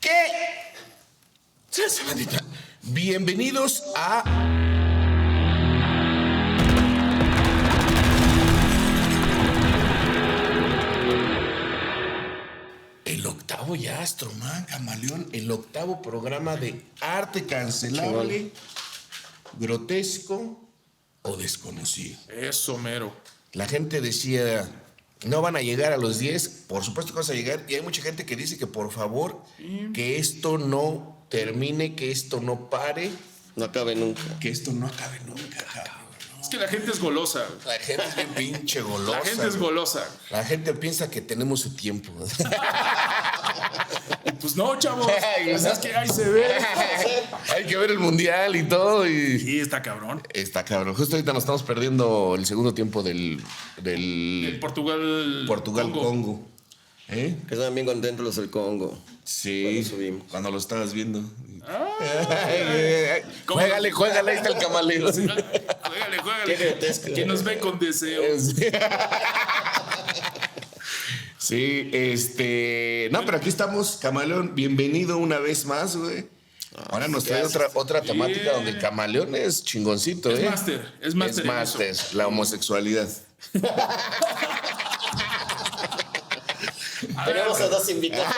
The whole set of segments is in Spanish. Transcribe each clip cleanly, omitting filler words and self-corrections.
¿Qué? Bandita. Bienvenidos a... El octavo ya, Astroman, Camaleón, el octavo programa de arte cancelable, grotesco o desconocido. Eso, mero. La gente decía, no van a llegar a los 10, por supuesto que vas a llegar, y hay mucha gente que dice que por favor, que esto no termine, que esto no pare. No acabe nunca. Que esto no acabe nunca, cabrón. Es que la gente es golosa. La gente es bien pinche golosa. La gente es golosa. La gente piensa que tenemos su tiempo. Pues no, chavos. Pues es que ahí se ve. Hay que ver el mundial y todo. Y... Sí, está cabrón. Está cabrón. Justo ahorita nos estamos perdiendo el segundo tiempo del El Portugal-Congo. Que estaban bien contentos los del Congo. Sí, Cuando subimos. cuando lo estabas viendo. ¿Cómo? Juégale, ahí está el camaleón. Juégale. Qué grotesco. Que nos ve con deseo. Sí, no, pero aquí estamos, Camaleón, bienvenido una vez más, güey. Ahora nos trae otra temática donde el camaleón es chingoncito, Es ¿eh? máster. Es máster, la homosexualidad. Tenemos a dos invitados.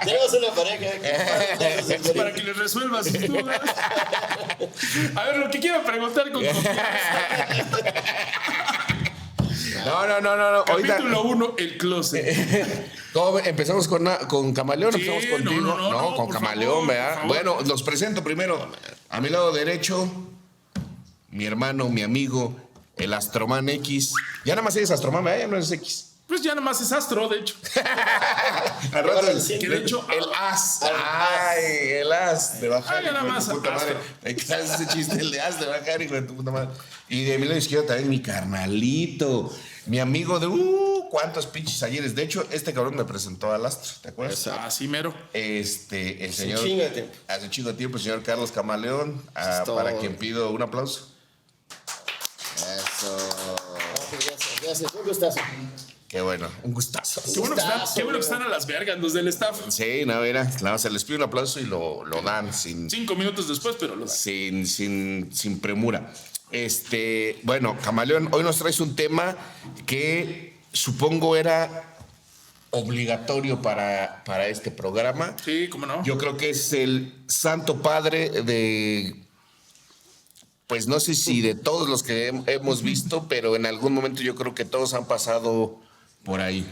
Tenemos una pareja. Para que les resuelvas sus dudas. A ver, lo que quiero preguntar con confianza. No. Capítulo 1, el closet. ¿Cómo empezamos con Camaleón? Sí, ¿Empezamos contigo? no, con por Camaleón, favor, ¿verdad? por favor. Bueno, los presento primero. A mi lado derecho, mi hermano, mi amigo, el Astroman X. Ya nada más eres Astroman, ¿verdad? Ya no eres X. Pues ya nada más es astro, de hecho. Al rato Que de hecho, el as. Ay, el as de bajar. ya nada más Hijo de tu puta madre. Hay que hacer ese chiste, el de as de bajar, hijo de tu puta madre. Y de mi lado izquierdo también mi carnalito. Mi amigo de cuántos pinches ayeres. De hecho, este cabrón me presentó al astro, ¿te acuerdas? así mero. El señor. un chingo de tiempo. Hace un chingo de tiempo, el señor Carlos Camaleón. Para quien pido un aplauso. Eso. Gracias. Un gustazo. Qué bueno, un gustazo. Qué bueno que están a las vergas los del staff. Sí, no, mira, claro, se les pide un aplauso y lo dan sin. 5 minutos después, pero lo dan. Sin premura. Bueno, Camaleón, hoy nos traes un tema que supongo era obligatorio para este programa. Sí, cómo no. Yo creo que es el santo padre de, pues no sé si de todos los que hemos visto, pero en algún momento yo creo que todos han pasado por ahí.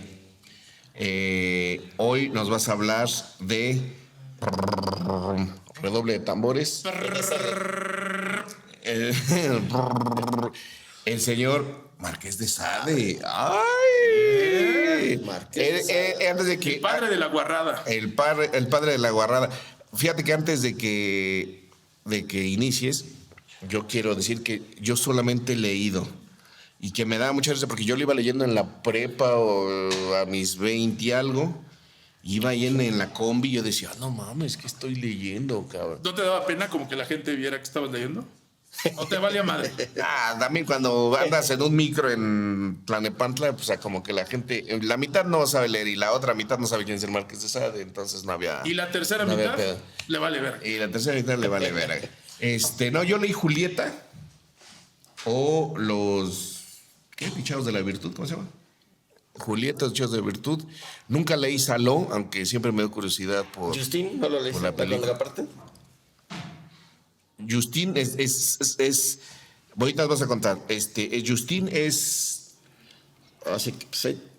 Hoy nos vas a hablar de redoble de tambores. El señor Marqués de Sade. ¡Ay! Marqués de Sade. Antes de que, El padre de la guarrada. el padre de la guarrada. Fíjate que antes de que inicies, yo quiero decir que yo solamente he leído y que me da mucha risa porque yo lo iba leyendo en la prepa o a mis 20 y algo. Iba ahí en la combi y yo decía, no mames, ¿qué estoy leyendo, cabrón? ¿No te daba pena como que la gente viera que estabas leyendo? ¿O te valía madre? También cuando andas en un micro en Tlalnepantla, pues como que la gente, la mitad no sabe leer y la otra mitad no sabe quién es el Marqués de Sade, entonces no había. Y la tercera no había mitad pedo. le vale ver. Y la tercera mitad le vale ver. No, yo leí Julieta o los ¿qué? Pichados de la Virtud, ¿cómo se llama? Julieta, los Pichados de la Virtud. Nunca leí Saló, aunque siempre me dio curiosidad por. Justin, ¿no lo leíste? Por la película. Parte? Justin es ahorita vas a contar. Justin es. Así que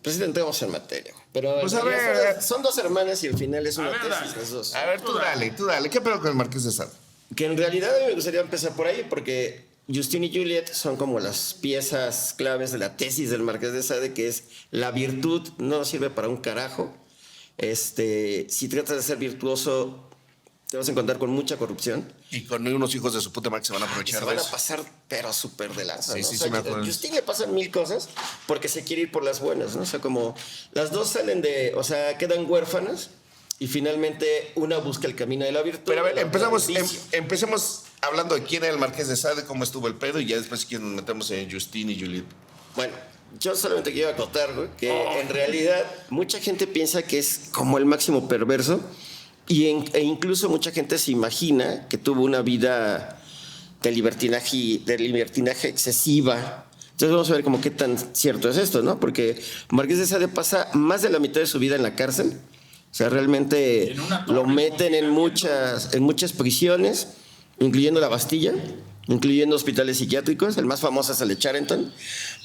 pues entremos en materia. Pero Pues a ver. son dos hermanas y al final es una A ver, tesis dale. las dos. A ver, tú dale. ¿Qué pedo con el Marqués de Sade? Que en realidad a mí me gustaría empezar por ahí porque Justin y Juliet son como las piezas claves de la tesis del Marqués de Sade, que es la virtud no sirve para un carajo. Si tratas de ser virtuoso, te vas a encontrar con mucha corrupción. Y con unos hijos de su puta madre que se van a Y aprovechar se de van a eso. pasar, pero súper de lanza. Sí, ¿no? sí, O sea, sí, me acuerdo. a Justin le pasan mil cosas porque se quiere ir por las buenas, ¿no? O sea, como las dos salen quedan huérfanas y finalmente una busca el camino de la virtud. Pero a ver, la otra del vicio. empecemos hablando de quién era el Marqués de Sade, cómo estuvo el pedo, y ya después si nos metemos en Justin y Juliet. Bueno, yo solamente quiero acotar, güey, que en realidad mucha gente piensa que es como el máximo perverso E incluso mucha gente se imagina que tuvo una vida de libertinaje excesiva. Entonces vamos a ver como qué tan cierto es esto, ¿no? Porque Marqués de Sade pasa más de la mitad de su vida en la cárcel. O sea, realmente lo meten en muchas prisiones, incluyendo la Bastilla, incluyendo hospitales psiquiátricos. El más famoso es el de Charenton.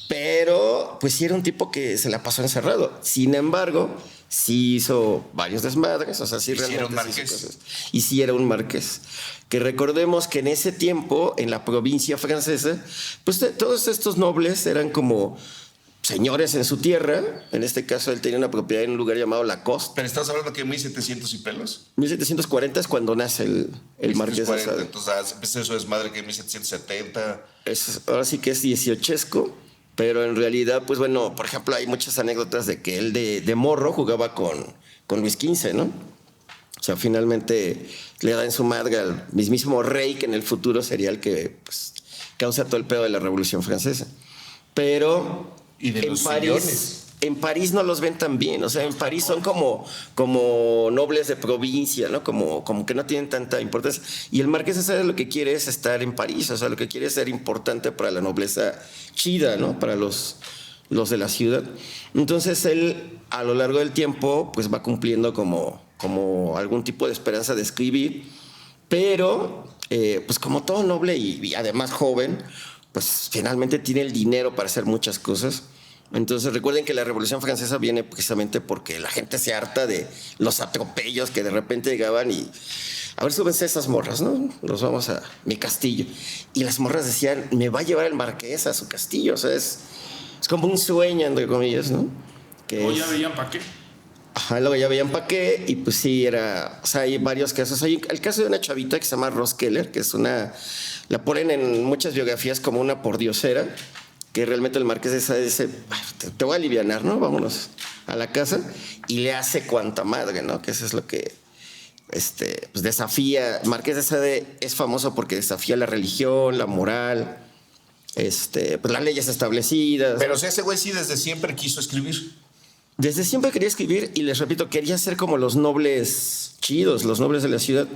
Pero, pues sí era un tipo que se la pasó encerrado. Sin embargo, sí hizo varios desmadres. O sea, sí realmente era un sí hizo marqués. cosas. Y sí era un marqués. Que recordemos que en ese tiempo, en la provincia francesa, pues todos estos nobles eran como señores en su tierra. En este caso, él tenía una propiedad en un lugar llamado Lacoste. Pero estás hablando que 1700 y pelos. 1740 es cuando nace el Marqués de 1740, Sade. entonces empezó su desmadre que en 1770. Ahora sí que es 18esco, pero en realidad, pues bueno, por ejemplo, hay muchas anécdotas de que él de morro jugaba con Luis XV, ¿no? O sea, finalmente le da en su madre al mismísimo rey que en el futuro sería el que pues, causa todo el pedo de la Revolución Francesa. Pero Y de en los París, sillones. en París no los ven tan bien. O sea, en París son como nobles de provincia, ¿no? Como que no tienen tanta importancia. Y el Marqués de Sade lo que quiere es estar en París. O sea, lo que quiere es ser importante para la nobleza chida, ¿no? Para los de la ciudad. Entonces él, a lo largo del tiempo, pues va cumpliendo como algún tipo de esperanza de escribir. Pero, pues como todo noble y además joven, pues finalmente tiene el dinero para hacer muchas cosas. Entonces recuerden que la Revolución Francesa viene precisamente porque la gente se harta de los atropellos que de repente llegaban y a ver, súbense esas morras, ¿no? Nos vamos a mi castillo. Y las morras decían, me va a llevar el marqués a su castillo. O sea, es como un sueño, entre comillas, ¿no? O ya veían para qué. Ajá, luego ya veían para qué y pues sí, o sea, hay varios casos. Hay el caso de una chavita que se llama Rose Keller, que es la ponen en muchas biografías como una pordiosera, que realmente el Marqués de Sade dice, te voy a alivianar, ¿no? Vámonos a la casa, y le hace cuanta madre, ¿no? Que eso es lo que pues desafía. Marqués de Sade es famoso porque desafía la religión, la moral, pues las leyes establecidas. Pero o sea, ese güey sí desde siempre quiso escribir. Desde siempre quería escribir y les repito, quería ser como los nobles chidos, los nobles de la ciudad.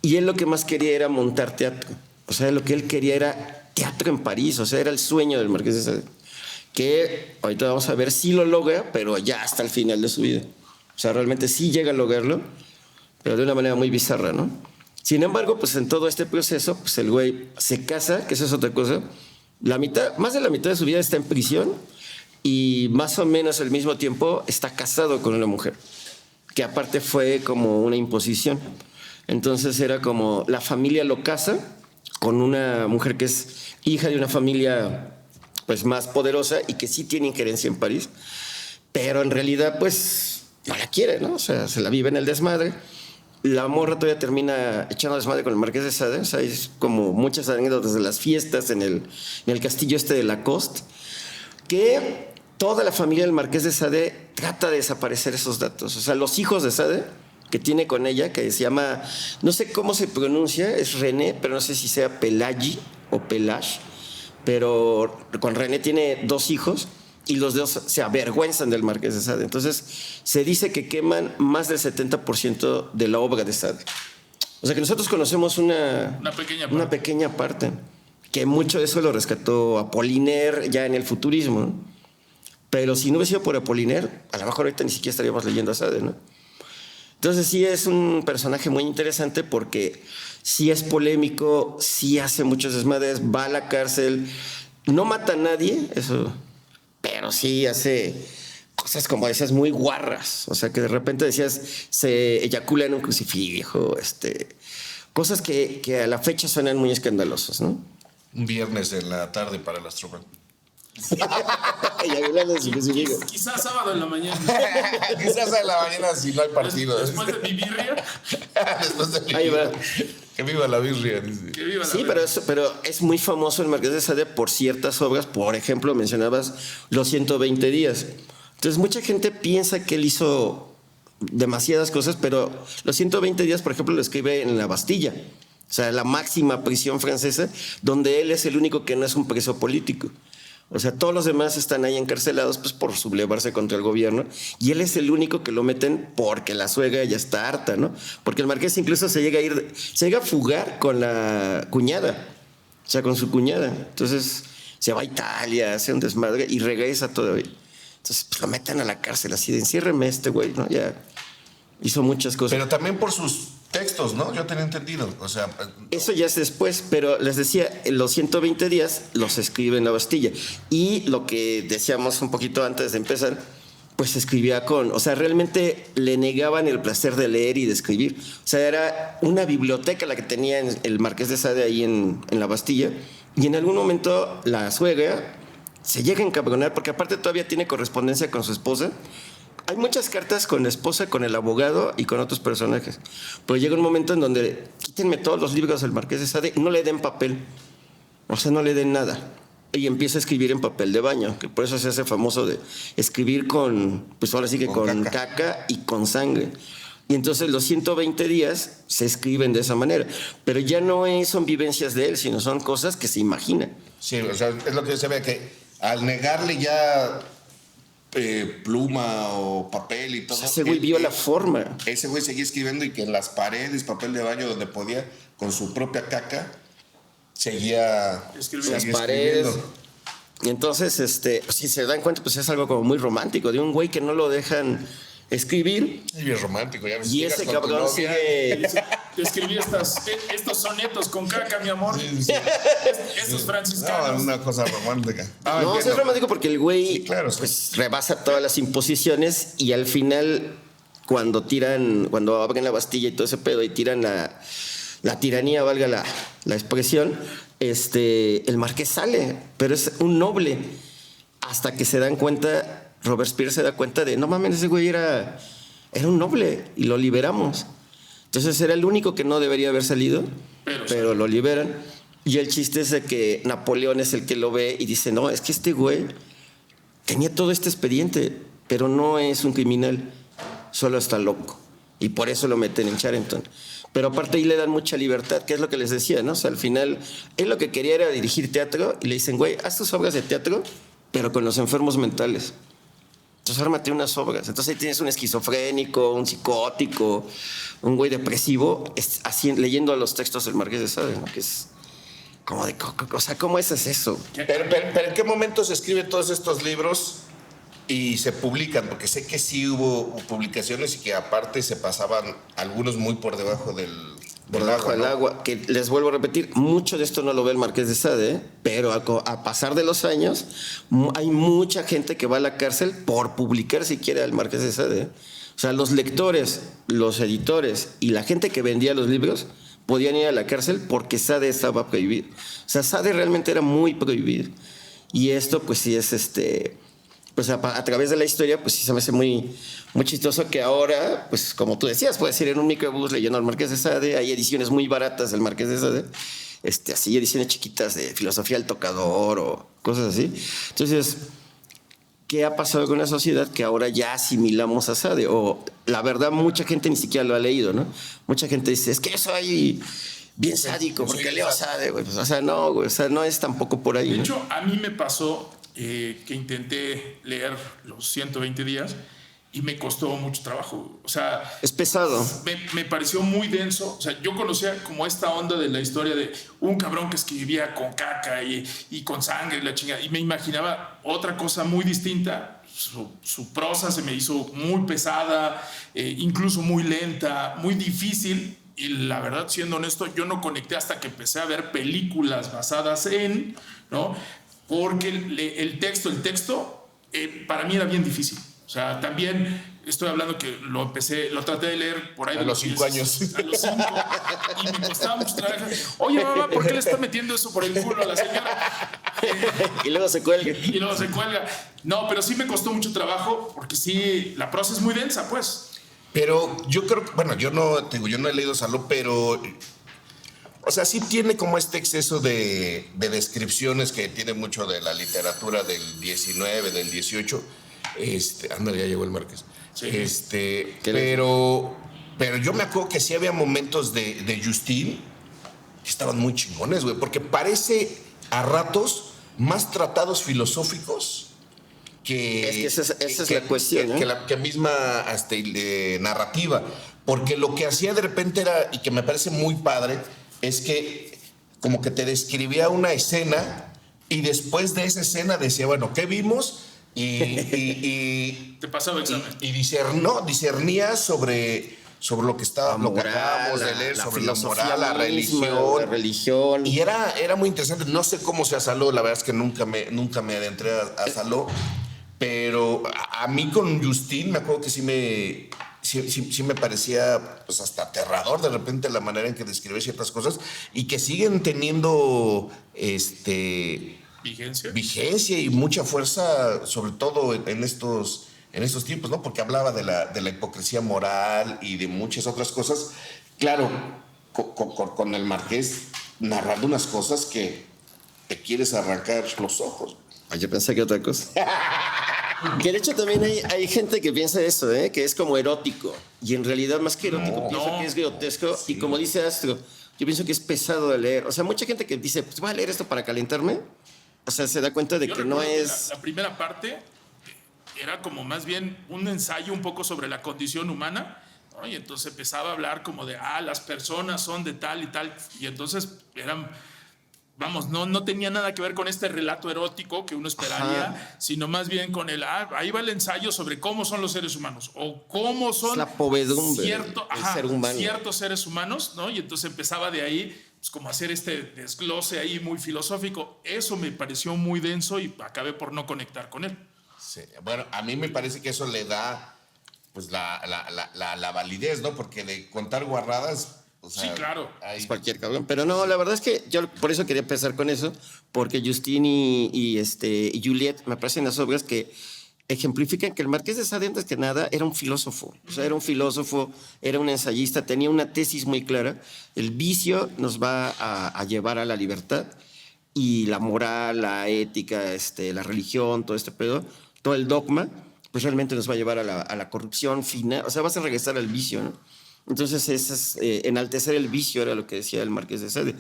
Y él lo que más quería era montar teatro. O sea, lo que él quería era teatro en París. O sea, era el sueño del Marqués de Sade. Que ahorita vamos a ver si lo logra, pero ya hasta el final de su vida. O sea, realmente sí llega a lograrlo, pero de una manera muy bizarra, ¿no? Sin embargo, pues en todo este proceso, pues el güey se casa, que eso es otra cosa. Más de la mitad de su vida está en prisión. Y más o menos al mismo tiempo está casado con una mujer, que aparte fue como una imposición. Entonces era como la familia lo casa con una mujer que es hija de una familia pues más poderosa y que sí tiene injerencia en París, pero en realidad pues no la quiere, ¿no? O sea, se la vive en el desmadre. La morra todavía termina echando desmadre con el Marqués de Sade. O sea, es como muchas anécdotas de las fiestas en el castillo de Lacoste, que toda la familia del Marqués de Sade trata de desaparecer esos datos. O sea, los hijos de Sade, que tiene con ella, que se llama, no sé cómo se pronuncia, es René, pero no sé si sea Pelagi o Pelage, pero con René tiene 2 hijos y los 2 se avergüenzan del Marqués de Sade. Entonces, se dice que queman más del 70% de la obra de Sade. O sea, que nosotros conocemos una pequeña parte, que mucho de eso lo rescató Apollinaire ya en el futurismo, ¿no? Pero si no hubiera sido por Apollinaire, a lo mejor ahorita ni siquiera estaríamos leyendo a Sade, ¿no? Entonces sí es un personaje muy interesante porque sí es polémico, sí hace muchos desmadres, va a la cárcel, no mata a nadie, eso, pero sí hace cosas, como decías, muy guarras. O sea, que de repente decías, se eyacula en un crucifijo, cosas que a la fecha suenan muy escandalosas, ¿no? Un viernes en la tarde para las tropas. Eyaculando en su crucifijo. Quizás sábado en la mañana. Quizás en la mañana si no hay partido. Después de mi birria. Después de mi Ahí va. Que viva la birria, dice. Que viva la Sí, birria. pero es muy famoso el Marqués de Sade por ciertas obras. Por ejemplo, mencionabas los 120 días. Entonces, mucha gente piensa que él hizo demasiadas cosas, pero los 120 días, por ejemplo, lo escribe en la Bastilla. O sea, la máxima prisión francesa, donde él es el único que no es un preso político. O sea, todos los demás están ahí encarcelados pues, por sublevarse contra el gobierno. Y él es el único que lo meten porque la suegra ya está harta, ¿no? Porque el marqués incluso se llega a fugar con la cuñada. O sea, con su cuñada. Entonces se va a Italia, hace un desmadre y regresa todavía. Entonces pues, lo meten a la cárcel así de enciérreme güey, ¿no? Ya hizo muchas cosas. Pero también por sus textos, ¿no? Yo tenía entendido. O sea, Eso ya es después, pero les decía, en los 120 días los escribe en la Bastilla. Y lo que decíamos un poquito antes de empezar, pues escribía o sea, realmente le negaban el placer de leer y de escribir. O sea, era una biblioteca la que tenía el Marqués de Sade ahí en la Bastilla. Y en algún momento la suegra se llega a encabronar, porque aparte todavía tiene correspondencia con su esposa. Hay muchas cartas con la esposa, con el abogado y con otros personajes. Pero llega un momento en donde quítenme todos los libros del Marqués de Sade, no le den papel. O sea, no le den nada. Y empieza a escribir en papel de baño, que por eso se hace famoso de escribir pues ahora sí que con caca y con sangre. Y entonces los 120 días se escriben de esa manera. Pero ya no son vivencias de él, sino son cosas que se imaginan. sí, o sea, es lo que se ve que al negarle ya pluma o papel y todo. O sea, ese güey vio la forma. Ese güey seguía escribiendo y que en las paredes, papel de baño donde podía, con su propia caca, seguía Escribiendo. Las paredes. Y entonces, si se dan cuenta, pues es algo como muy romántico, de un güey que no lo dejan escribir. Y es romántico, ya ves. Y ese cabrón sigue. Te escribí estos sonetos con caca, mi amor. Estos franciscanos. No, una cosa romántica. No, es romántico porque el güey Sí, claro, sí. pues rebasa todas las imposiciones y al final, cuando abren la Bastilla y todo ese pedo y tiran la tiranía, valga la expresión, el marqués sale, pero es un noble. Hasta que se dan cuenta, Robespierre se da cuenta de, no mames, ese güey era un noble y lo liberamos. Entonces era el único que no debería haber salido, pero lo liberan. Y el chiste es de que Napoleón es el que lo ve y dice, no, es que este güey tenía todo este expediente, pero no es un criminal, solo está loco. Y por eso lo meten en Charenton. Pero aparte ahí le dan mucha libertad, que es lo que les decía, ¿no? O sea, al final, él lo que quería era dirigir teatro y le dicen, güey, haz tus obras de teatro, pero con los enfermos mentales. Entonces ármate unas obras. Entonces ahí tienes un esquizofrénico, un psicótico, un güey depresivo, leyendo los textos del Marqués de Sade, ¿no? Que es como de, o sea, ¿cómo es eso? Pero ¿en qué momento se escriben todos estos libros y se publican? Porque sé que sí hubo publicaciones y que aparte se pasaban algunos muy por debajo del Debajo del agua, que les vuelvo a repetir, mucho de esto no lo ve el Marqués de Sade, pero a pasar de los años, hay mucha gente que va a la cárcel por publicar siquiera el Marqués de Sade. O sea, los lectores, los editores y la gente que vendía los libros podían ir a la cárcel porque Sade estaba prohibido. O sea, Sade realmente era muy prohibido. Y esto, pues sí es pues a través de la historia, pues sí se me hace muy, muy chistoso que ahora, pues como tú decías, puedes ir en un microbús leyendo al Marqués de Sade, hay ediciones muy baratas del Marqués de Sade, así ediciones chiquitas de filosofía del tocador o cosas así. Entonces, ¿qué ha pasado con la sociedad que ahora ya asimilamos a Sade? O la verdad, mucha gente ni siquiera lo ha leído, ¿no? Mucha gente dice, es que soy bien sádico porque leo a Sade, güey. Pues, o sea, no, güey, o sea, no es tampoco por ahí. De ¿no? hecho, a mí me pasó que intenté leer los 120 días y me costó mucho trabajo. O sea, es pesado. Me pareció muy denso. O sea, yo conocía como esta onda de la historia de un cabrón que escribía con caca y con sangre y la chingada. Y me imaginaba otra cosa muy distinta. Su prosa se me hizo muy pesada, incluso muy lenta, muy difícil. Y la verdad, siendo honesto, yo no conecté hasta que empecé a ver películas basadas en, ¿no? Porque el texto para mí era bien difícil. O sea, también estoy hablando que lo traté de leer por ahí. A los 5 años. A los 5. Y me costaba mucho trabajo. Oye, mamá, ¿por qué le está metiendo eso por el culo a la señora? Y luego se cuelga. No, pero sí me costó mucho trabajo porque sí, la prosa es muy densa, pues. Pero yo creo que, bueno, yo no he leído Saló, pero... O sea, sí tiene como este exceso de descripciones que tiene mucho de la literatura del 19, del 18. Ándale, ya llegó el Márquez. Sí. Pero yo me acuerdo que sí había momentos de Justin que estaban muy chingones, güey, porque parece a ratos más tratados filosóficos que... Es que esa es la cuestión, ¿no? Que la que misma narrativa. Porque lo que hacía de repente era, y que me parece muy padre, es que como que te describía una escena y después de esa escena decía, bueno, ¿qué vimos? Y Te pasaba examen. y discernía sobre lo que estaba, lo que acabamos de leer, la sobre la filosofía moral, la misma, religión. la religión. Y era muy interesante. No sé cómo se Saló, la verdad es que nunca me adentré a Saló, pero a mí con Justin me acuerdo que sí me parecía pues hasta aterrador de repente la manera en que describe ciertas cosas y que siguen teniendo vigencia y mucha fuerza, sobre todo en estos tiempos, ¿no? Porque hablaba de la hipocresía moral y de muchas otras cosas. Claro, con el Marqués narrando unas cosas que te quieres arrancar los ojos. Ay, yo pensé que otra cosa. Que de hecho también hay gente que piensa eso, ¿eh? Que es como erótico. Y en realidad más que erótico pienso que es grotesco. Sí. Y como dice Astro, yo pienso que es pesado de leer. O sea, mucha gente que dice, pues voy a leer esto para calentarme. O sea, se da cuenta de que no es... La primera parte era como más bien un ensayo un poco sobre la condición humana, ¿no? Y entonces empezaba a hablar como de, las personas son de tal y tal. Y entonces eran... Vamos, no tenía nada que ver con este relato erótico que uno esperaría, sino más bien con ahí va el ensayo sobre cómo son los seres humanos o cómo son es la povedumbre del ser humano. Ciertos seres humanos, ¿no? Y entonces empezaba de ahí, pues como hacer este desglose ahí muy filosófico. Eso me pareció muy denso y acabé por no conectar con él. Sí, bueno, a mí me parece que eso le da pues la validez, ¿no? Porque de contar guarradas... O sea, sí, claro. Es cualquier cabrón. Pero no, la verdad es que yo por eso quería empezar con eso, porque Justin y Juliet me parecen las obras que ejemplifican que el Marqués de Sade, antes que nada, era un filósofo. O sea, era un filósofo, era un ensayista, tenía una tesis muy clara. El vicio nos va a llevar a la libertad y la moral, la ética, la religión, todo este pedo, todo el dogma, pues realmente nos va a llevar a la corrupción final. O sea, vas a regresar al vicio, ¿no? Entonces, enaltecer el vicio era lo que decía el Marqués de Sade,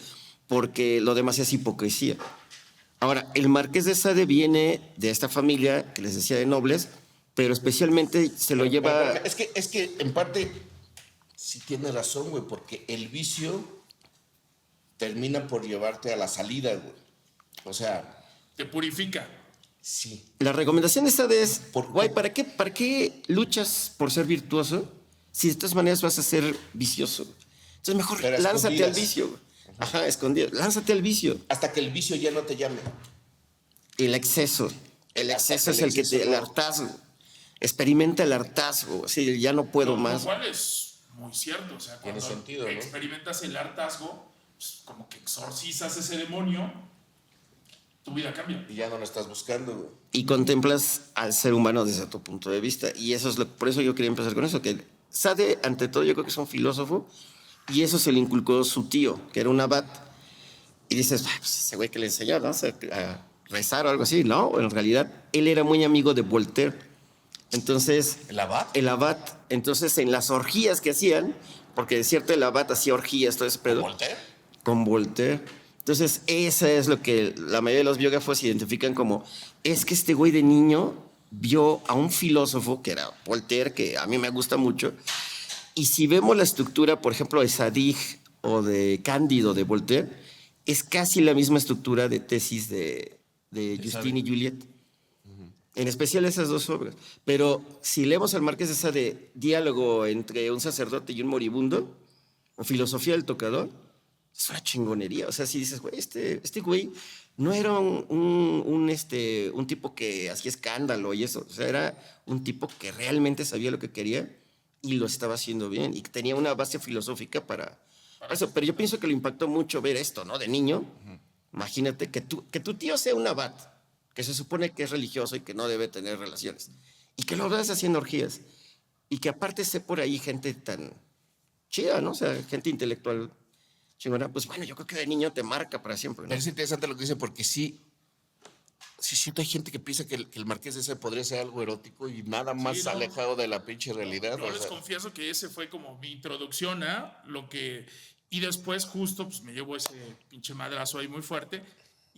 porque lo demás es hipocresía. Ahora, el Marqués de Sade viene de esta familia que les decía de nobles, pero especialmente se lo lleva... Es que en parte sí tiene razón, güey, porque el vicio termina por llevarte a la salida, güey. O sea... Te purifica. Sí. La recomendación de Sade es, güey, ¿para qué luchas por ser virtuoso si de todas maneras vas a ser vicioso? Entonces mejor lánzate al vicio. Ajá, escondido. Lánzate al vicio. Hasta que el vicio ya no te llame. El exceso. El exceso es el que te... El hartazgo. Experimenta el hartazgo. Así, ya no puedo más. Lo cual es muy cierto. O sea, cuando sentido, experimentas el hartazgo, pues, como que exorcizas ese demonio, tu vida cambia. Y ya no lo estás buscando, güey. Y contemplas al ser humano desde tu punto de vista. Y eso es por eso yo quería empezar con eso, que Sade, ante todo, yo creo que es un filósofo, y eso se le inculcó su tío, que era un abad. Y dices, pues ese güey que le enseñó, ¿no? O sea, a rezar o algo así. No, en realidad, él era muy amigo de Voltaire. Entonces... ¿El abad? El abad. Entonces, en las orgías que hacían, porque de cierto el abad hacía orgías, todo ese pedo. ¿Con Voltaire? Con Voltaire. Entonces, eso es lo que la mayoría de los biógrafos identifican como, es que este güey de niño vio a un filósofo, que era Voltaire, que a mí me gusta mucho, y si vemos la estructura, por ejemplo, de Zadig o de Cándido de Voltaire, es casi la misma estructura de tesis de Justin y Juliet. En especial esas dos obras. Pero si leemos al Marqués de Sade, diálogo entre un sacerdote y un moribundo, o filosofía del tocador, es una chingonería. O sea, si dices, güey, este güey no era un tipo que hacía escándalo y eso. O sea, era un tipo que realmente sabía lo que quería y lo estaba haciendo bien y que tenía una base filosófica para eso. Pero yo pienso que le impactó mucho ver esto, ¿no? De niño. Imagínate que tu tío sea un abad, que se supone que es religioso y que no debe tener relaciones, y que lo veas haciendo orgías, y que aparte esté por ahí gente tan chida, ¿no? O sea, gente intelectual chingona. Pues bueno, yo creo que de niño te marca para siempre, ¿no? Es interesante lo que dice porque sí siento hay gente que piensa que el Marqués de Sade podría ser algo erótico y nada más no, alejado de la pinche realidad. Yo les confieso que ese fue como mi introducción a lo que... Y después justo pues me llevo ese pinche madrazo ahí muy fuerte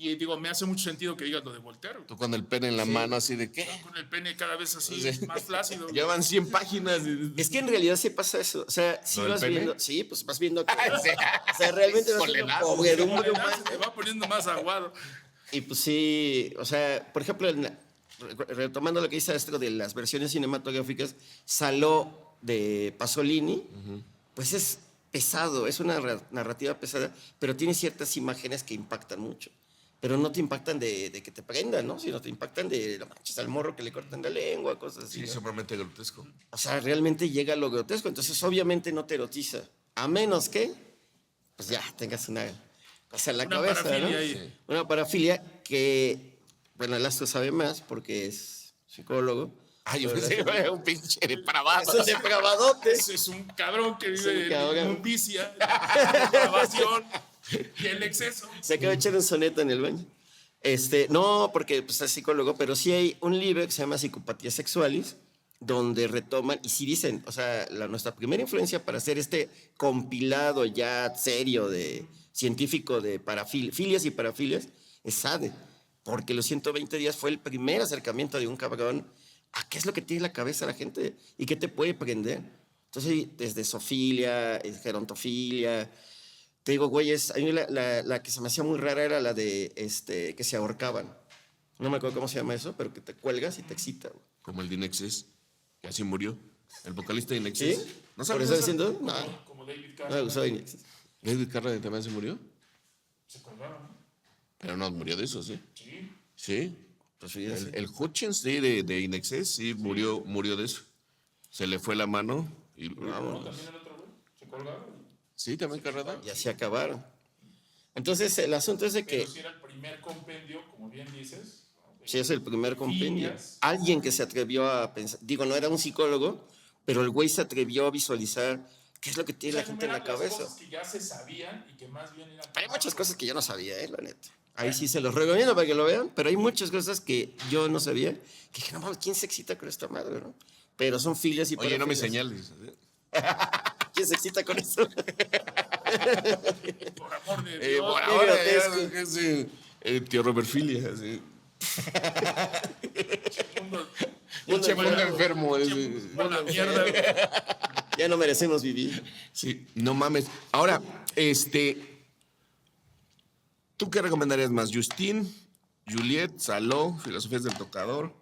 Y digo, me hace mucho sentido que digas lo de Voltaire. Güey. Tú con el pene en la mano, así de qué. Con el pene cada vez así, Sí. más flácido. Güey. Llevan 100 páginas. Es que en realidad sí pasa eso. O sea, sí ¿Lo del vas pene? viendo. Sí, pues vas viendo que. Sí. O sea, realmente vas viendo Soledad. pobredumbre Se humana. te va poniendo más aguado. Y pues sí, o sea, por ejemplo, retomando lo que dice esto de las versiones cinematográficas, Saló de Pasolini, pues es pesado, es una narrativa pesada, pero tiene ciertas imágenes que impactan mucho. Pero no te impactan de que te prendan, ¿no? Sino te impactan de, no manches, al morro que le cortan la lengua, cosas así. Sí, ¿no? sumamente grotesco. O sea, realmente llega a lo grotesco, entonces obviamente no te erotiza, a menos que, pues ya, tengas una cosa en la Una cabeza, parafilia ¿no? ahí. Sí. Una parafilia que, bueno, Lastro sabe más porque es psicólogo. Ay, yo Pero pensé que era un pinche depravado. Es un depravadote. Es un cabrón que Es vive un en cabrón. inmundicia, depravación y el exceso. Se acaba de echar un soneto en el baño. No, porque pues, es psicólogo, pero sí hay un libro que se llama Psicopatía Sexualis, donde retoman, y sí dicen, o sea, nuestra primera influencia para hacer este compilado ya serio de científico de filias y parafilias es Sade, porque los 120 días fue el primer acercamiento de un cabrón a qué es lo que tiene en la cabeza la gente y qué te puede prender. Entonces, desde zoofilia, gerontofilia. Te digo, güeyes, a mí la que se me hacía muy rara era la de que se ahorcaban. No me acuerdo cómo se llama eso, pero que te cuelgas y te excita, güey. Como el de Inexes, que así murió. El vocalista de Inexes. ¿Sí? ¿No ¿Por sabes eso eso? diciendo? No, Como David no me Carter. gustó Inexes. David Carradine también se murió. Se colgaron, ¿no? Pero no murió de eso, ¿sí? Sí. Sí. Pues fíjense. El Hutchins, sí, de Inexes, sí, murió de eso. Se le fue la mano y... Vamos. También el otro, güey. Se colgaron. Sí, también Carradine. Y así acabaron. Entonces, el asunto es de que Pero si era el primer compendio, como bien dices. ¿no? sí es el primer compendio. Filias. Alguien que se atrevió a pensar, digo, no era un psicólogo, pero el güey se atrevió a visualizar qué es lo que tiene la gente en la enumerar cabeza. las cosas que ya se sabían y que más bien eran. Hay muchas cosas que yo no sabía, la neta. Ahí sí se los recomiendo para que lo vean, pero hay muchas cosas que yo no sabía. Que dije, no mames, ¿quién se excita con esta madre, no? Pero son filias y Oye, no me parafilias. señales. ¿Quién se excita con eso? Por amor de Dios. Por qué ahora, grotesco. ya, sí, tío Robert Filia, sí. Mundo- Pinche mundo enfermo. Mundo a la mierda, güey. Ya no merecemos vivir. Sí, no mames. Ahora, ¿tú qué recomendarías más? ¿Justin, Juliet, Saló, Filosofías del Tocador?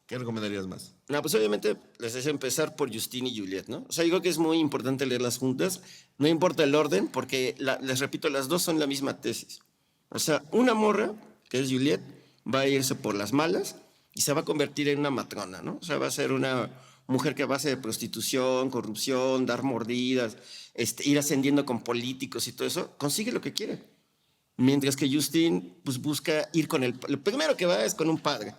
¿Qué recomendarías más? No, pues obviamente les deseo empezar por Justin y Juliet, ¿no? O sea, digo que es muy importante leerlas juntas. No importa el orden, porque les repito, las dos son la misma tesis. O sea, una morra, que es Juliet, va a irse por las malas y se va a convertir en una matrona, ¿no? O sea, va a ser una mujer que a base de prostitución, corrupción, dar mordidas, ir ascendiendo con políticos y todo eso, consigue lo que quiere. Mientras que Justin, pues busca ir con lo primero que va es con un padre.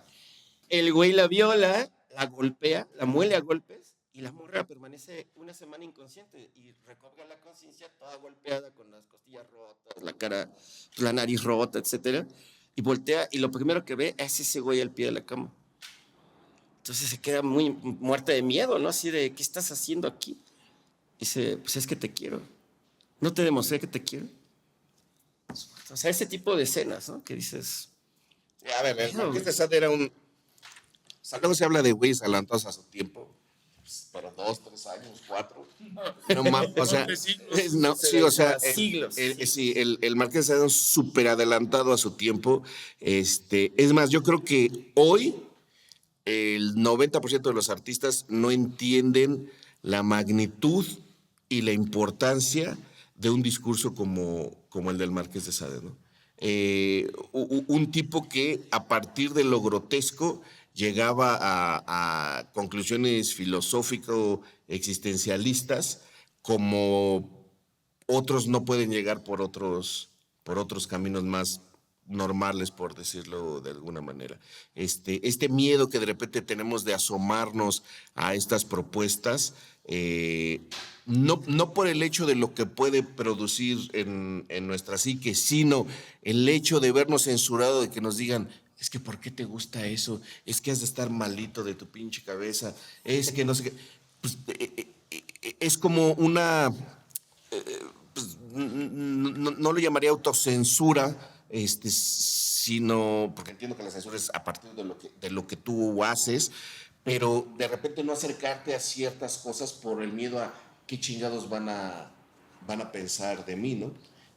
El güey la viola, la golpea, la muele a golpes y la morra permanece una semana inconsciente y recobra la conciencia toda golpeada con las costillas rotas, la cara, la nariz rota, etcétera. Y voltea y lo primero que ve es ese güey al pie de la cama. Entonces se queda muy muerta de miedo, ¿no? Así de, ¿qué estás haciendo aquí? Y dice, pues es que te quiero. ¿No te demostré que te quiero? O sea, ese tipo de escenas, ¿no? Que dices... A ver, el Marqués de Sade era un... O sea, luego se habla de güeyes adelantados a su tiempo. Pues, pero 2, 3 años, 4. No mames, o sea... No, sí, o sea... Siglos. Sí, el Marqués de Sade era un súper adelantado a su tiempo. Es más, yo creo que hoy el 90% de los artistas no entienden la magnitud y la importancia de un discurso como el del Marqués de Sade, ¿no? Un tipo que a partir de lo grotesco llegaba a conclusiones filosófico-existencialistas como otros no pueden llegar por otros caminos más normales, por decirlo de alguna manera. Este miedo que de repente tenemos de asomarnos a estas propuestas, no por el hecho de lo que puede producir en nuestra psique, sino el hecho de vernos censurado, de que nos digan, es que ¿por qué te gusta eso? Es que has de estar malito de tu pinche cabeza, es que no sé qué. Pues, es como una... pues, no lo llamaría autocensura, sino, porque entiendo que la censura es a partir de lo que tú haces, pero de repente no acercarte a ciertas cosas por el miedo a qué chingados van a pensar de mí, ¿no?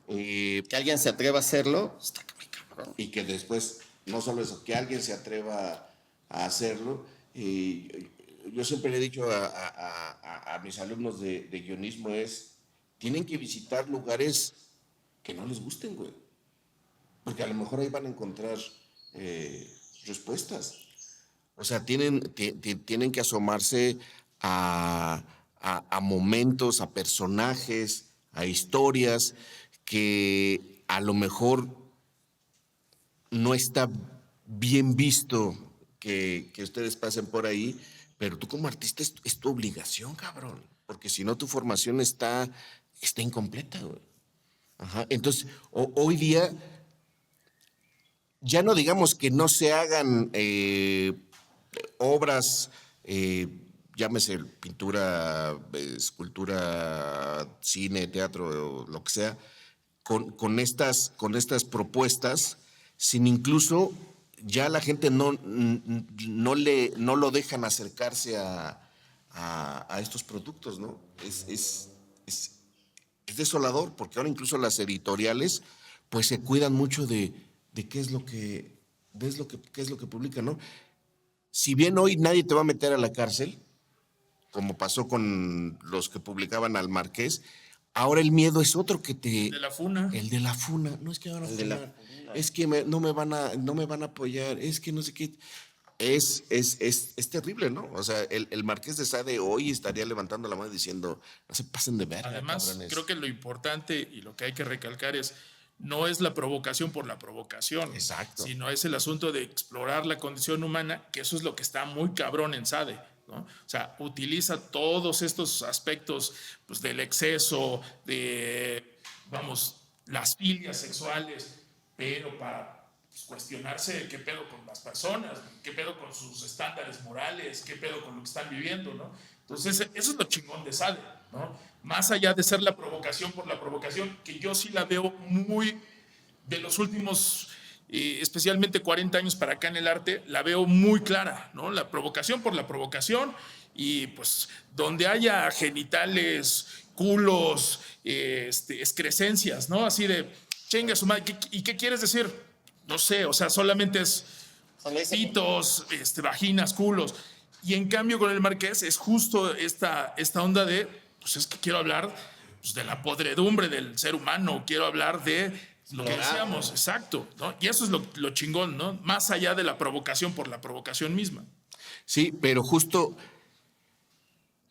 Que alguien se atreva a hacerlo, está muy cabrón. Y que después, no solo eso, que alguien se atreva a hacerlo. Yo siempre le he dicho a mis alumnos de guionismo tienen que visitar lugares que no les gusten, güey. Porque a lo mejor ahí van a encontrar respuestas. O sea, tienen que asomarse a momentos, a personajes, a historias que a lo mejor no está bien visto que ustedes pasen por ahí, pero tú como artista es tu obligación, cabrón. Porque si no, tu formación está incompleta, güey. Ajá. Entonces, hoy día, ya no digamos que no se hagan obras, llámese pintura, escultura, cine, teatro, lo que sea, con estas propuestas, sin incluso ya la gente no lo dejan acercarse a estos productos, ¿no? Es desolador, porque ahora incluso las editoriales pues se cuidan mucho de qué es lo que publican, ¿no? Si bien hoy nadie te va a meter a la cárcel, como pasó con los que publicaban al Marqués, ahora el miedo es otro que te... El de la funa. El de la funa. No es que van a funar, es que no me van a apoyar, es que no sé qué. Es terrible, ¿no? O sea, el Marqués de Sade hoy estaría levantando la mano diciendo, no se pasen de verga, Además, cabrones. creo que lo importante y lo que hay que recalcar es no es la provocación por la provocación, Exacto. sino es el asunto de explorar la condición humana, que eso es lo que está muy cabrón en Sade, ¿no? O sea, utiliza todos estos aspectos pues, del exceso, de, vamos, las filias sexuales, pero para pues, cuestionarse qué pedo con las personas, qué pedo con sus estándares morales, qué pedo con lo que están viviendo, ¿no? Entonces, eso es lo chingón de Sade, ¿no? Más allá de ser la provocación por la provocación, que yo sí la veo muy de los últimos, especialmente 40 años para acá en el arte, la veo muy clara, ¿no? La provocación por la provocación y pues donde haya genitales, culos, excrescencias, ¿no? Así de, chinga su madre, ¿y qué quieres decir? No sé, o sea, solamente es pitos, vaginas, culos. Y en cambio con el Marqués es justo esta onda de, pues es que quiero hablar pues, de la podredumbre del ser humano, quiero hablar de lo que decíamos, exacto, ¿no? Y eso es lo chingón, ¿no? Más allá de la provocación por la provocación misma. Sí, pero justo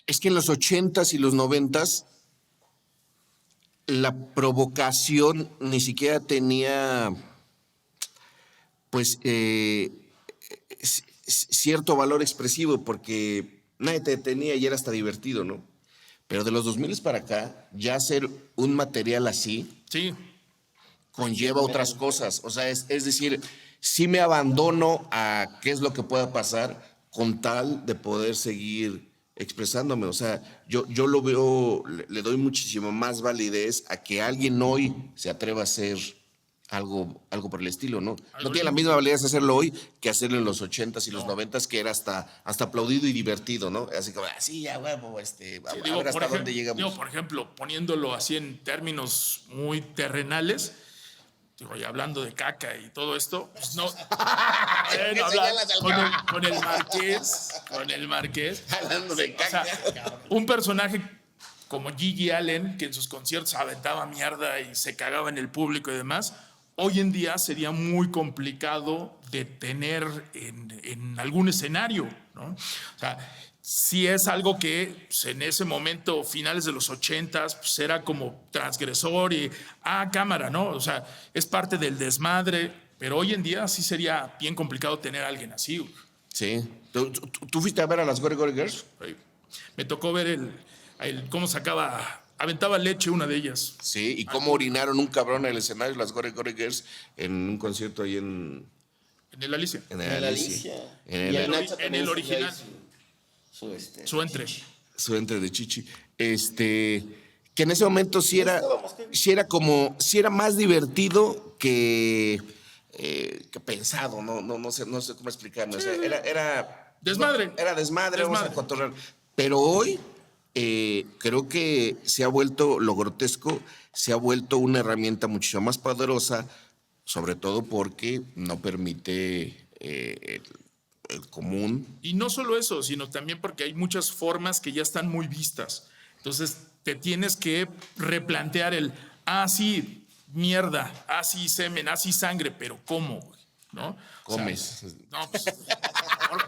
es que en los 80s y los 90s la provocación ni siquiera tenía pues cierto valor expresivo porque nadie te detenía y era hasta divertido, ¿no? Pero de los 2000 para acá, ya hacer un material así Sí. conlleva otras cosas. O sea, es decir, sí me abandono a qué es lo que pueda pasar con tal de poder seguir expresándome. O sea, yo lo veo, le doy muchísimo más validez a que alguien hoy se atreva a hacer algo por el estilo, ¿no? No tiene la misma validez hacerlo hoy que hacerlo en los 80s y los 90s, que era hasta aplaudido y divertido, ¿no? Así como, sí, ya huevo, a ver hasta dónde llegamos. Digo, por ejemplo, poniéndolo así en términos muy terrenales, digo, y hablando de caca y todo esto, pues no. Bueno, con el Marqués. Hablando de caca. O sea, un personaje como Gigi Allen, que en sus conciertos aventaba mierda y se cagaba en el público y demás, hoy en día sería muy complicado de tener en algún escenario, ¿no? O sea, sí es algo que pues, en ese momento, finales de los 80s, pues era como transgresor y, cámara, ¿no? O sea, es parte del desmadre, pero hoy en día sí sería bien complicado tener a alguien así. Sí. ¿Tú fuiste a ver a las Gore Gore Girls? Me tocó ver cómo aventaba leche una de ellas. Sí, y cómo orinaron un cabrón en el escenario las Gore Gore Girls en un concierto ahí en el Alicia. En el Alicia. En el original. Su entre. Su entre de Chichi. que en ese momento sí era más divertido que pensado, no sé cómo explicarlo. O sea, era Desmadre. Era desmadre, vamos a cotorrear. Pero hoy creo que se ha vuelto lo grotesco, se ha vuelto una herramienta muchísimo más poderosa, sobre todo porque no permite el común. Y no solo eso, sino también porque hay muchas formas que ya están muy vistas. Entonces te tienes que replantear sí, mierda, sí, semen, sí, sangre, pero ¿cómo, güey? ¿No? Comes. O sea, no, pues,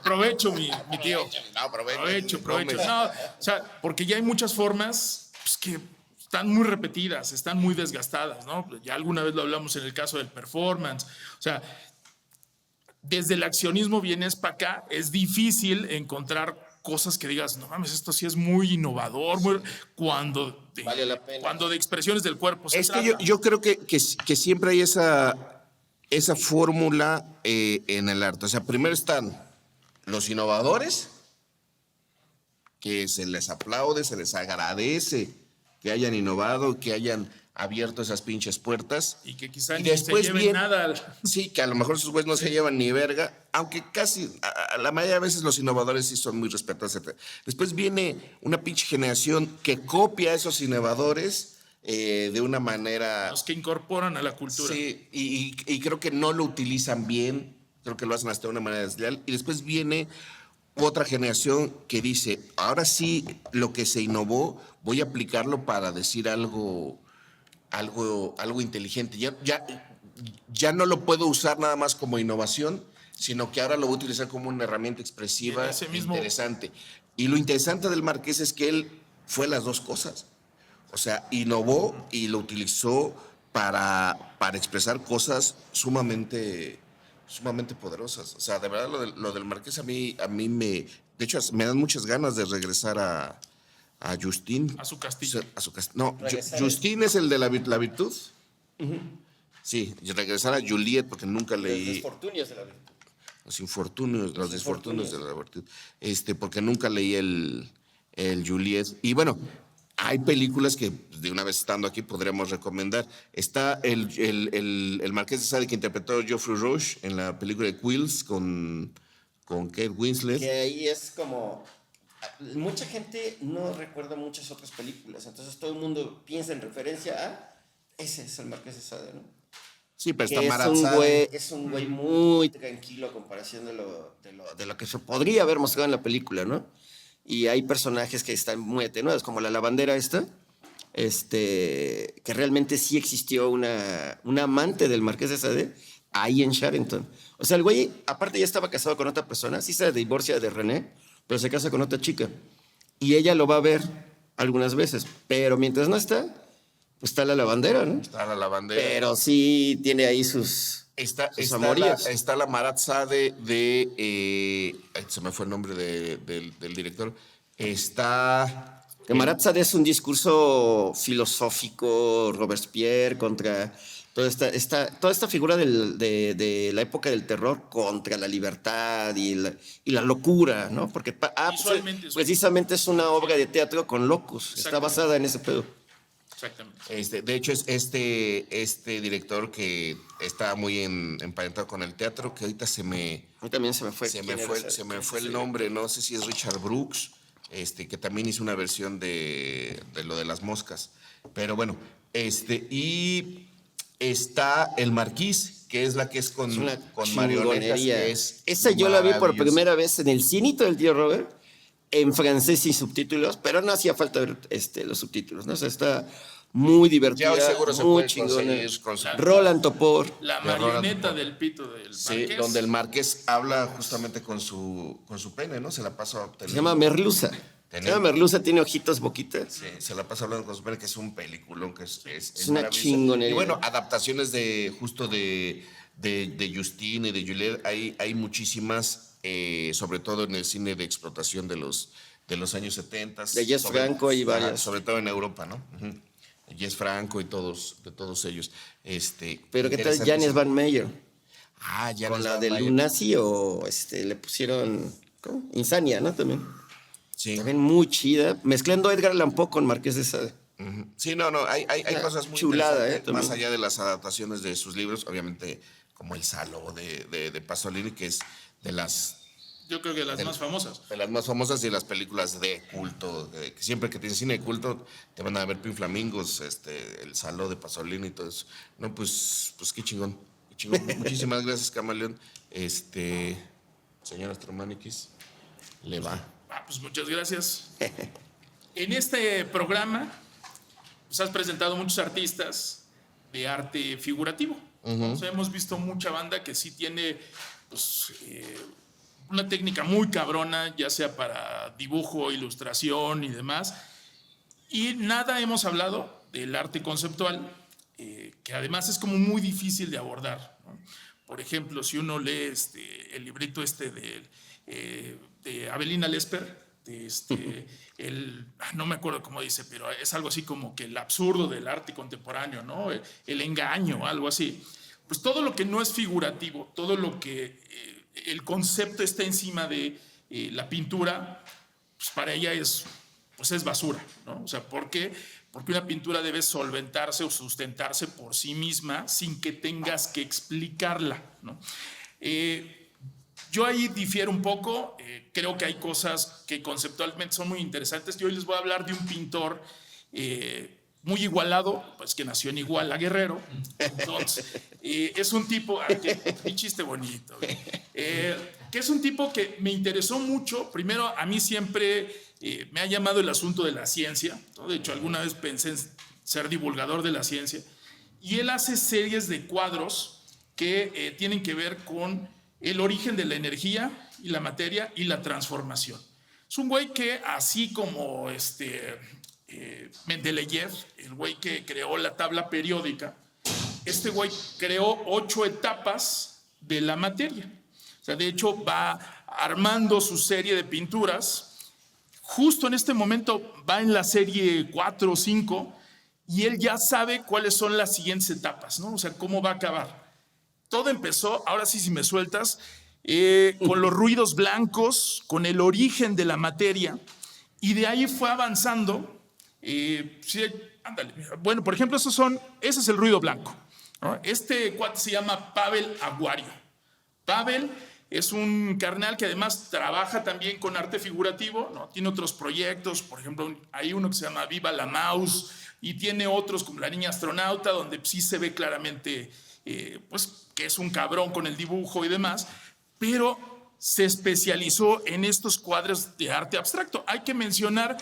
provecho, mi tío. No, Provecho. comes. No, o sea, porque ya hay muchas formas pues, que están muy repetidas, están muy desgastadas, ¿no? Ya alguna vez lo hablamos en el caso del performance. O sea, desde el accionismo vienes para acá, es difícil encontrar cosas que digas, no mames, esto sí es muy innovador, cuando Vale la pena. cuando de expresiones del cuerpo se Es trata. que yo creo que siempre hay esa fórmula en el arte. O sea, primero están los innovadores, que se les aplaude, se les agradece que hayan innovado, que hayan abierto esas pinches puertas. Y que quizá Y ni se después lleven viene- nada. Sí, que a lo mejor esos güeyes no se llevan ni verga, aunque casi, a la mayoría de veces los innovadores sí son muy respetados, etc. Después viene una pinche generación que copia a esos innovadores de una manera... Los que incorporan a la cultura. Sí, y creo que no lo utilizan bien, creo que lo hacen hasta de una manera desleal. Y después viene otra generación que dice, ahora sí, lo que se innovó, voy a aplicarlo para decir algo inteligente. Ya no lo puedo usar nada más como innovación, sino que ahora lo voy a utilizar como una herramienta expresiva Ese mismo- interesante. Y lo interesante del Marqués es que él fue las dos cosas. O sea, innovó y lo utilizó para expresar cosas sumamente poderosas. O sea, de verdad lo del Marqués a mí me... De hecho, me dan muchas ganas de regresar a Justin. A su castillo. No, Regresar Justin es el de la virtud. Sí, y regresar a Juliet porque nunca Los leí desfortunios de la virtud. los desfortunios de la virtud. Porque nunca leí el Juliet. Y bueno, hay películas que de una vez estando aquí podríamos recomendar. Está el Marqués de Sade que interpretó Geoffrey Rush en la película de Quills con Kate Winslet. Que ahí es como... Mucha gente no recuerda muchas otras películas, entonces todo el mundo piensa en referencia a... Ese es el Marqués de Sade, ¿no? Sí, pero Que está Marat Sade. es un güey muy tranquilo a comparación de lo que se podría haber mostrado en la película, ¿no? Y hay personajes que están muy atenuados, como la lavandera esta, que realmente sí existió una amante del Marqués de Sade ahí en Charenton. O sea, el güey, aparte ya estaba casado con otra persona, sí se divorcia de René, pero se casa con otra chica. Y ella lo va a ver algunas veces, pero mientras no está, pues está la lavandera, ¿no? Está la lavandera. Pero sí tiene ahí sus amoríos. Está la Marat Sade se me fue el nombre del director. Está... Que Marat Sade es un discurso filosófico, Robespierre, contra toda esta figura de la época del terror contra la libertad y la locura, ¿no? Porque Visualmente precisamente es una obra de teatro con locos. Está basada en ese pedo. Exactamente. De hecho, es este director que está muy emparentado con el teatro, que ahorita A mí también se me fue. se me fue el nombre, no sé si es Richard Brooks, que también hizo una versión de lo de las moscas. Pero bueno, y está el Marquís, que es la que es con marionetas. Chingonería. Es Esa yo la vi por maravillosa. primera vez en el cinito del tío Robert, en francés sin subtítulos, pero no hacía falta ver los subtítulos, ¿no? O sea, está muy divertida, Ya hoy seguro se muy puede chingona. conseguir con Roland Topor. La de Roland marioneta Topor. del pito del Sí, Marqués. donde el Marqués habla justamente con su pene, ¿no? Se la pasa Se llama Merluza. Se llama Merluza, tiene ojitos, boquitas. Sí, se la pasa hablando con su pene, que es un peliculón, que es una maravilloso. chingonería. Y bueno, adaptaciones justo de Justine y de Juliet, hay muchísimas, sobre todo en el cine de explotación de los años 70. De Jess Franco hay varias. Sobre todo en Europa, ¿no? Ujú. Jess Franco y de todos ellos. Pero ¿qué tal Janis Van Meyer? Ya Con la de Lunacy o le pusieron ¿cómo? Insania, ¿no? También. Sí. También muy chida. Mezclando Edgar Allan Poe con Marqués de Sade. Sí, no, hay cosas muy chulada, interesantes, también. más allá de las adaptaciones de sus libros, obviamente, como El Salo de Pasolini, que es de las Yo creo que las más famosas. de las más famosas y las películas de culto, que siempre que tienes cine de culto te van a ver Pin Flamingos, El Salo de Pasolini y todo eso. No, pues qué chingón, qué chingón. Muchísimas gracias, Camaleón. Señor Astromanikis, le va. Pues muchas gracias. En este programa pues, has presentado muchos artistas de arte figurativo. O sea, hemos visto mucha banda que sí tiene pues, una técnica muy cabrona, ya sea para dibujo, ilustración y demás. Y nada hemos hablado del arte conceptual, que además es como muy difícil de abordar, ¿no? Por ejemplo, si uno lee el librito de Avelina Lesper, no me acuerdo cómo dice, pero es algo así como que el absurdo del arte contemporáneo, ¿no? El engaño, algo así. Pues todo lo que no es figurativo, todo lo que el concepto está encima de la pintura, pues para ella es basura, ¿no? O sea, ¿por qué? Porque una pintura debe solventarse o sustentarse por sí misma sin que tengas que explicarla, ¿no? Yo ahí difiero un poco, creo que hay cosas que conceptualmente son muy interesantes. Yo hoy les voy a hablar de un pintor muy igualado, pues que nació en Iguala, Guerrero. Entonces, es un tipo, qué chiste bonito, que es un tipo que me interesó mucho. Primero, a mí siempre me ha llamado el asunto de la ciencia, ¿no? De hecho, alguna vez pensé en ser divulgador de la ciencia. Y él hace series de cuadros que tienen que ver con el origen de la energía y la materia y la transformación. Es un güey que, así como Mendeleev, el güey que creó la tabla periódica, este güey creó 8 etapas de la materia. O sea, de hecho, va armando su serie de pinturas. Justo en este momento va en la serie 4 o 5 y él ya sabe cuáles son las siguientes etapas, ¿no? O sea, cómo va a acabar. Todo empezó, ahora sí, si me sueltas, con los ruidos blancos, con el origen de la materia, y de ahí fue avanzando. Sí, ándale, bueno, por ejemplo, ese es el ruido blanco, ¿no? Este cuate se llama Pavel Aguario. Pavel es un carnal que además trabaja también con arte figurativo, ¿no? Tiene otros proyectos, por ejemplo, hay uno que se llama Viva la Mouse, y tiene otros como La Niña Astronauta, donde sí se ve claramente pues que es un cabrón con el dibujo y demás, pero se especializó en estos cuadros de arte abstracto. Hay que mencionar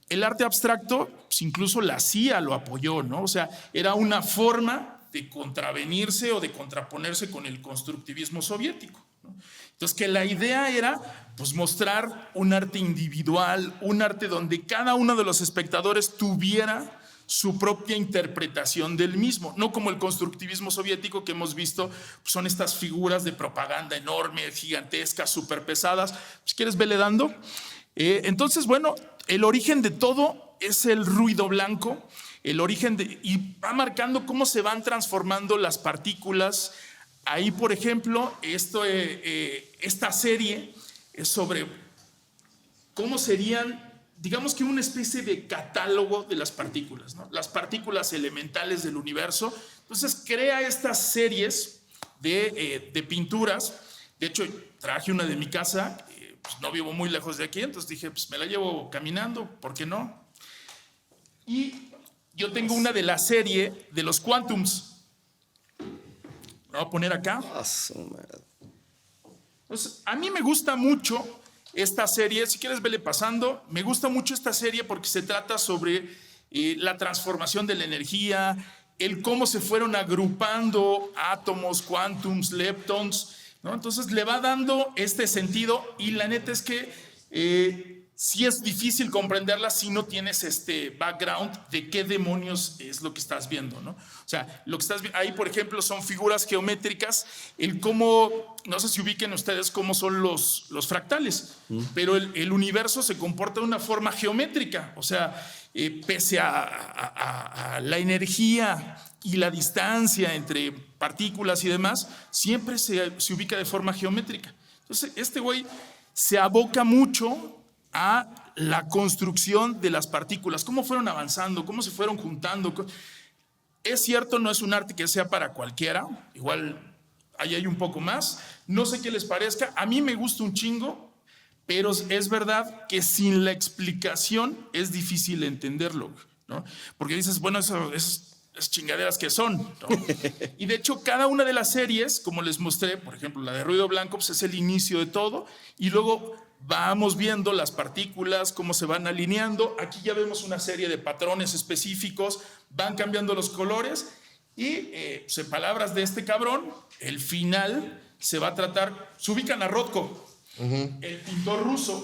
el arte abstracto, pues incluso la CIA lo apoyó, ¿no? O sea, era una forma de contravenirse o de contraponerse con el constructivismo soviético, ¿no? Entonces, que la idea era pues mostrar un arte individual, un arte donde cada uno de los espectadores tuviera su propia interpretación del mismo, no como el constructivismo soviético que hemos visto, pues son estas figuras de propaganda enormes, gigantescas, súper pesadas. Si quieres, vele dando. Entonces, bueno, el origen de todo es el ruido blanco, y va marcando cómo se van transformando las partículas. Ahí, por ejemplo, esta serie es sobre cómo serían, digamos que una especie de catálogo de las partículas, ¿no? Las partículas elementales del universo. Entonces crea estas series de pinturas. De hecho, traje una de mi casa, pues no vivo muy lejos de aquí, entonces dije, pues me la llevo caminando, ¿por qué no? Y yo tengo una de la serie de los Quantums. La voy a poner acá. Entonces, a mí me gusta mucho esta serie, si quieres vele pasando, me gusta mucho esta serie porque se trata sobre la transformación de la energía, el cómo se fueron agrupando átomos, quantums, leptons, ¿no? Entonces le va dando este sentido y la neta es que sí es difícil comprenderla si no tienes este background de qué demonios es lo que estás viendo, ¿no? O sea, lo que estás viendo ahí, por ejemplo, son figuras geométricas, el cómo, no sé si ubiquen ustedes cómo son los fractales, pero el universo se comporta de una forma geométrica, o sea, pese a la energía y la distancia entre partículas y demás, siempre se ubica de forma geométrica. Entonces, este güey se aboca mucho a la construcción de las partículas, cómo fueron avanzando, cómo se fueron juntando. Es cierto, no es un arte que sea para cualquiera, igual ahí hay un poco más. No sé qué les parezca, a mí me gusta un chingo, pero es verdad que sin la explicación es difícil entenderlo, ¿no? Porque dices, bueno, esas chingaderas que son, ¿no? Y de hecho, cada una de las series, como les mostré, por ejemplo, la de Ruido Blanco, pues es el inicio de todo, y luego vamos viendo las partículas, cómo se van alineando. Aquí ya vemos una serie de patrones específicos, van cambiando los colores, y en palabras de este cabrón, el final se va a tratar, se ubican a Rothko, el pintor ruso.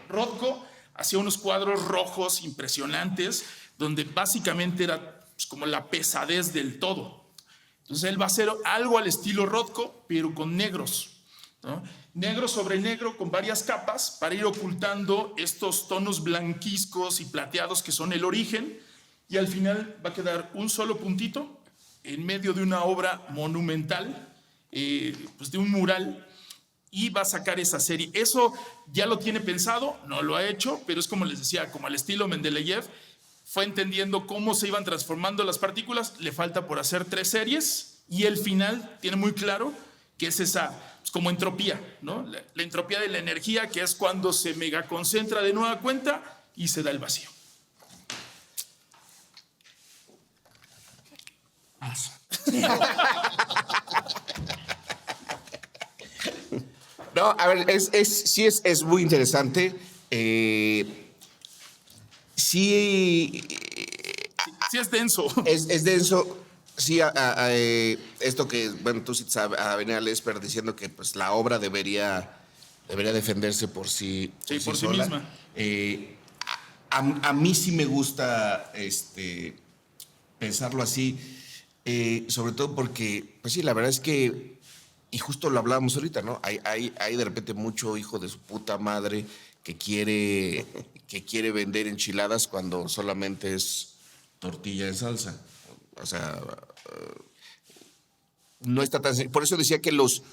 Rothko hacía unos cuadros rojos impresionantes, donde básicamente era pues, como la pesadez del todo. Entonces él va a hacer algo al estilo Rothko, pero con negros, ¿no? Negro sobre negro con varias capas para ir ocultando estos tonos blanquizcos y plateados que son el origen, y al final va a quedar un solo puntito en medio de una obra monumental, pues de un mural, y va a sacar esa serie. Eso ya lo tiene pensado, no lo ha hecho, pero es como les decía, como al estilo Mendeleev, fue entendiendo cómo se iban transformando las partículas, le falta por hacer 3 series, y el final tiene muy claro que es esa, pues como entropía, ¿no? La entropía de la energía, que es cuando se megaconcentra de nueva cuenta y se da el vacío. No, a ver, sí es muy interesante. Sí, Sí es denso. es denso. Sí, esto que, bueno, tú citas a Benal Esper diciendo que pues, la obra debería defenderse por sí, Por sí sola. misma. A mí sí me gusta pensarlo así, sobre todo porque, pues sí, la verdad es que, y justo lo hablábamos ahorita, ¿no? Hay de repente mucho hijo de su puta madre que quiere vender enchiladas cuando solamente es tortilla en salsa. O sea, no está tan... Por eso decía que los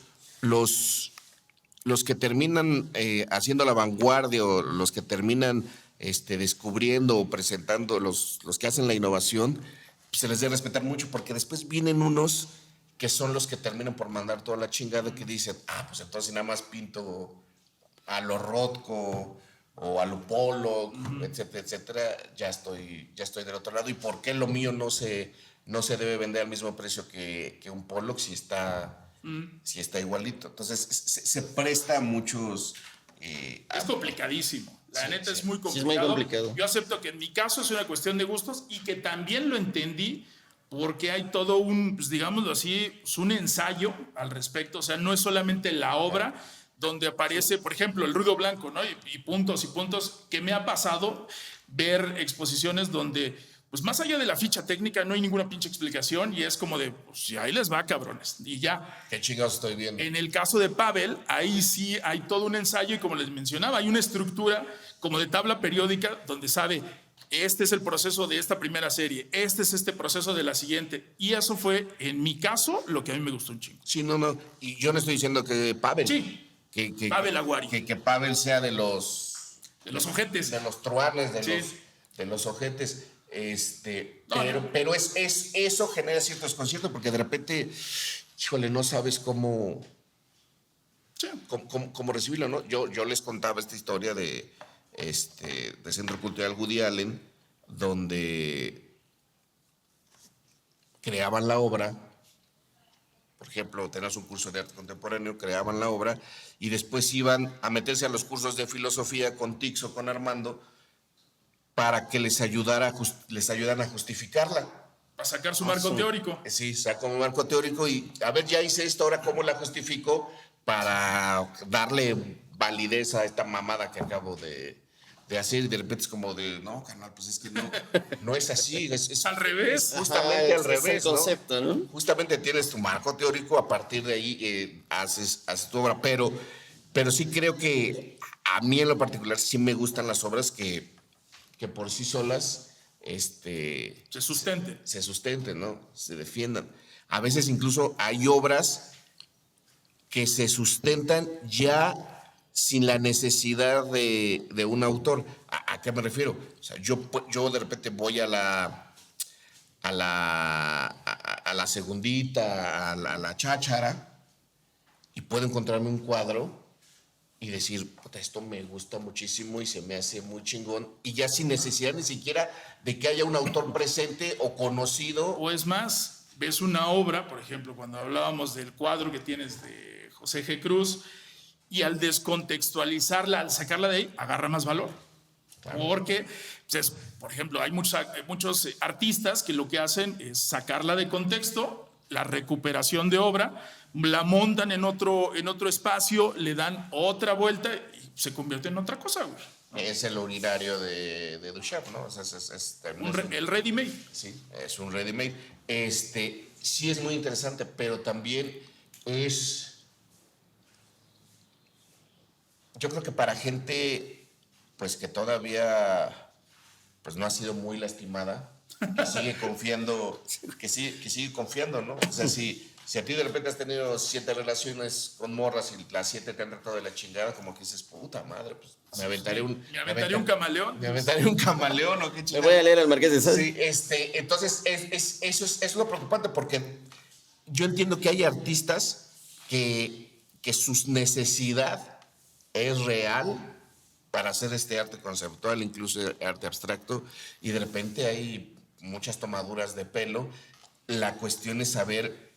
que terminan haciendo la vanguardia o los que terminan descubriendo o presentando, los que hacen la innovación, pues se les debe respetar mucho, porque después vienen unos que son los que terminan por mandar toda la chingada, que dicen, pues entonces nada más pinto a lo Rothko o a lo Pollock, etcétera, etcétera, ya estoy del otro lado. ¿Y por qué lo mío no se debe vender al mismo precio que un Pollock si está igualito? Entonces se presta a muchos... Es complicadísimo. La neta es muy complicado. Sí, es muy complicado. Yo acepto que en mi caso es una cuestión de gustos y que también lo entendí porque hay todo un, pues digámoslo así, un ensayo al respecto. O sea, no es solamente la obra donde aparece, por ejemplo, el ruido blanco, ¿no? Y puntos y puntos, que me ha pasado ver exposiciones donde, pues más allá de la ficha técnica, no hay ninguna pinche explicación y es como de, pues ahí les va, cabrones, y ya. ¿Qué chingados estoy viendo? En el caso de Pavel, ahí sí hay todo un ensayo y como les mencionaba, hay una estructura como de tabla periódica donde sabe, este es el proceso de esta primera serie, este es este proceso de la siguiente. Y eso fue, en mi caso, lo que a mí me gustó un chingo. Sí, no. Y yo no estoy diciendo que Pavel. Sí. Pavel Aguari. Que Pavel sea de los ojetes. De los truanes, Sí. de los ojetes. No. Pero eso genera cierto desconcierto porque de repente, híjole, no sabes cómo recibirlo, ¿no? Yo les contaba esta historia de Centro Cultural Woody Allen, donde creaban la obra. Por ejemplo, tenías un curso de arte contemporáneo, creaban la obra y después iban a meterse a los cursos de filosofía con Tix o con Armando para que les ayudaran a justificarla. Para sacar su marco teórico. Sí, saco mi marco teórico y a ver, ya hice esto, ahora cómo la justifico para darle validez a esta mamada que acabo de hacer, y de repente es como de, no, carnal, pues es que no es así. Es al revés. Justamente al revés, es el concepto, ¿no? Justamente tienes tu marco teórico, a partir de ahí haces tu obra, pero sí creo que a mí en lo particular sí me gustan las obras que por sí solas se sustenten. se sustenten, ¿no? Se defiendan. A veces incluso hay obras que se sustentan ya sin la necesidad de un autor. ¿A qué me refiero? O sea, yo de repente voy a la segundita, a la cháchara, y puedo encontrarme un cuadro y decir, puta, esto me gusta muchísimo y se me hace muy chingón, y ya sin necesidad ni siquiera de que haya un autor presente o conocido. O es más, ves una obra, por ejemplo, cuando hablábamos del cuadro que tienes de José G. Cruz, y al descontextualizarla, al sacarla de ahí, agarra más valor. Claro. Porque, pues, por ejemplo, hay muchos artistas que lo que hacen es sacarla de contexto, la recuperación de obra, la montan en otro espacio, le dan otra vuelta y se convierte en otra cosa, güey. Es el urinario de Duchamp, ¿no? O sea, el ready-made. Sí, es un ready-made. Sí es muy interesante, pero también es... Yo creo que para gente, pues, que todavía pues, no ha sido muy lastimada, que sigue confiando, sigue confiando, ¿no? O sea, si a ti de repente has tenido 7 relaciones con morras y las 7 te han tratado de la chingada, como que dices, puta madre, pues me aventaré un camaleón. Me aventaré un camaleón o qué chingada. Me voy a leer al Marqués de Sade. Sí, entonces eso es lo preocupante, porque yo entiendo que hay artistas que su necesidad es real para hacer este arte conceptual, incluso arte abstracto, y de repente hay muchas tomaduras de pelo. La cuestión es saber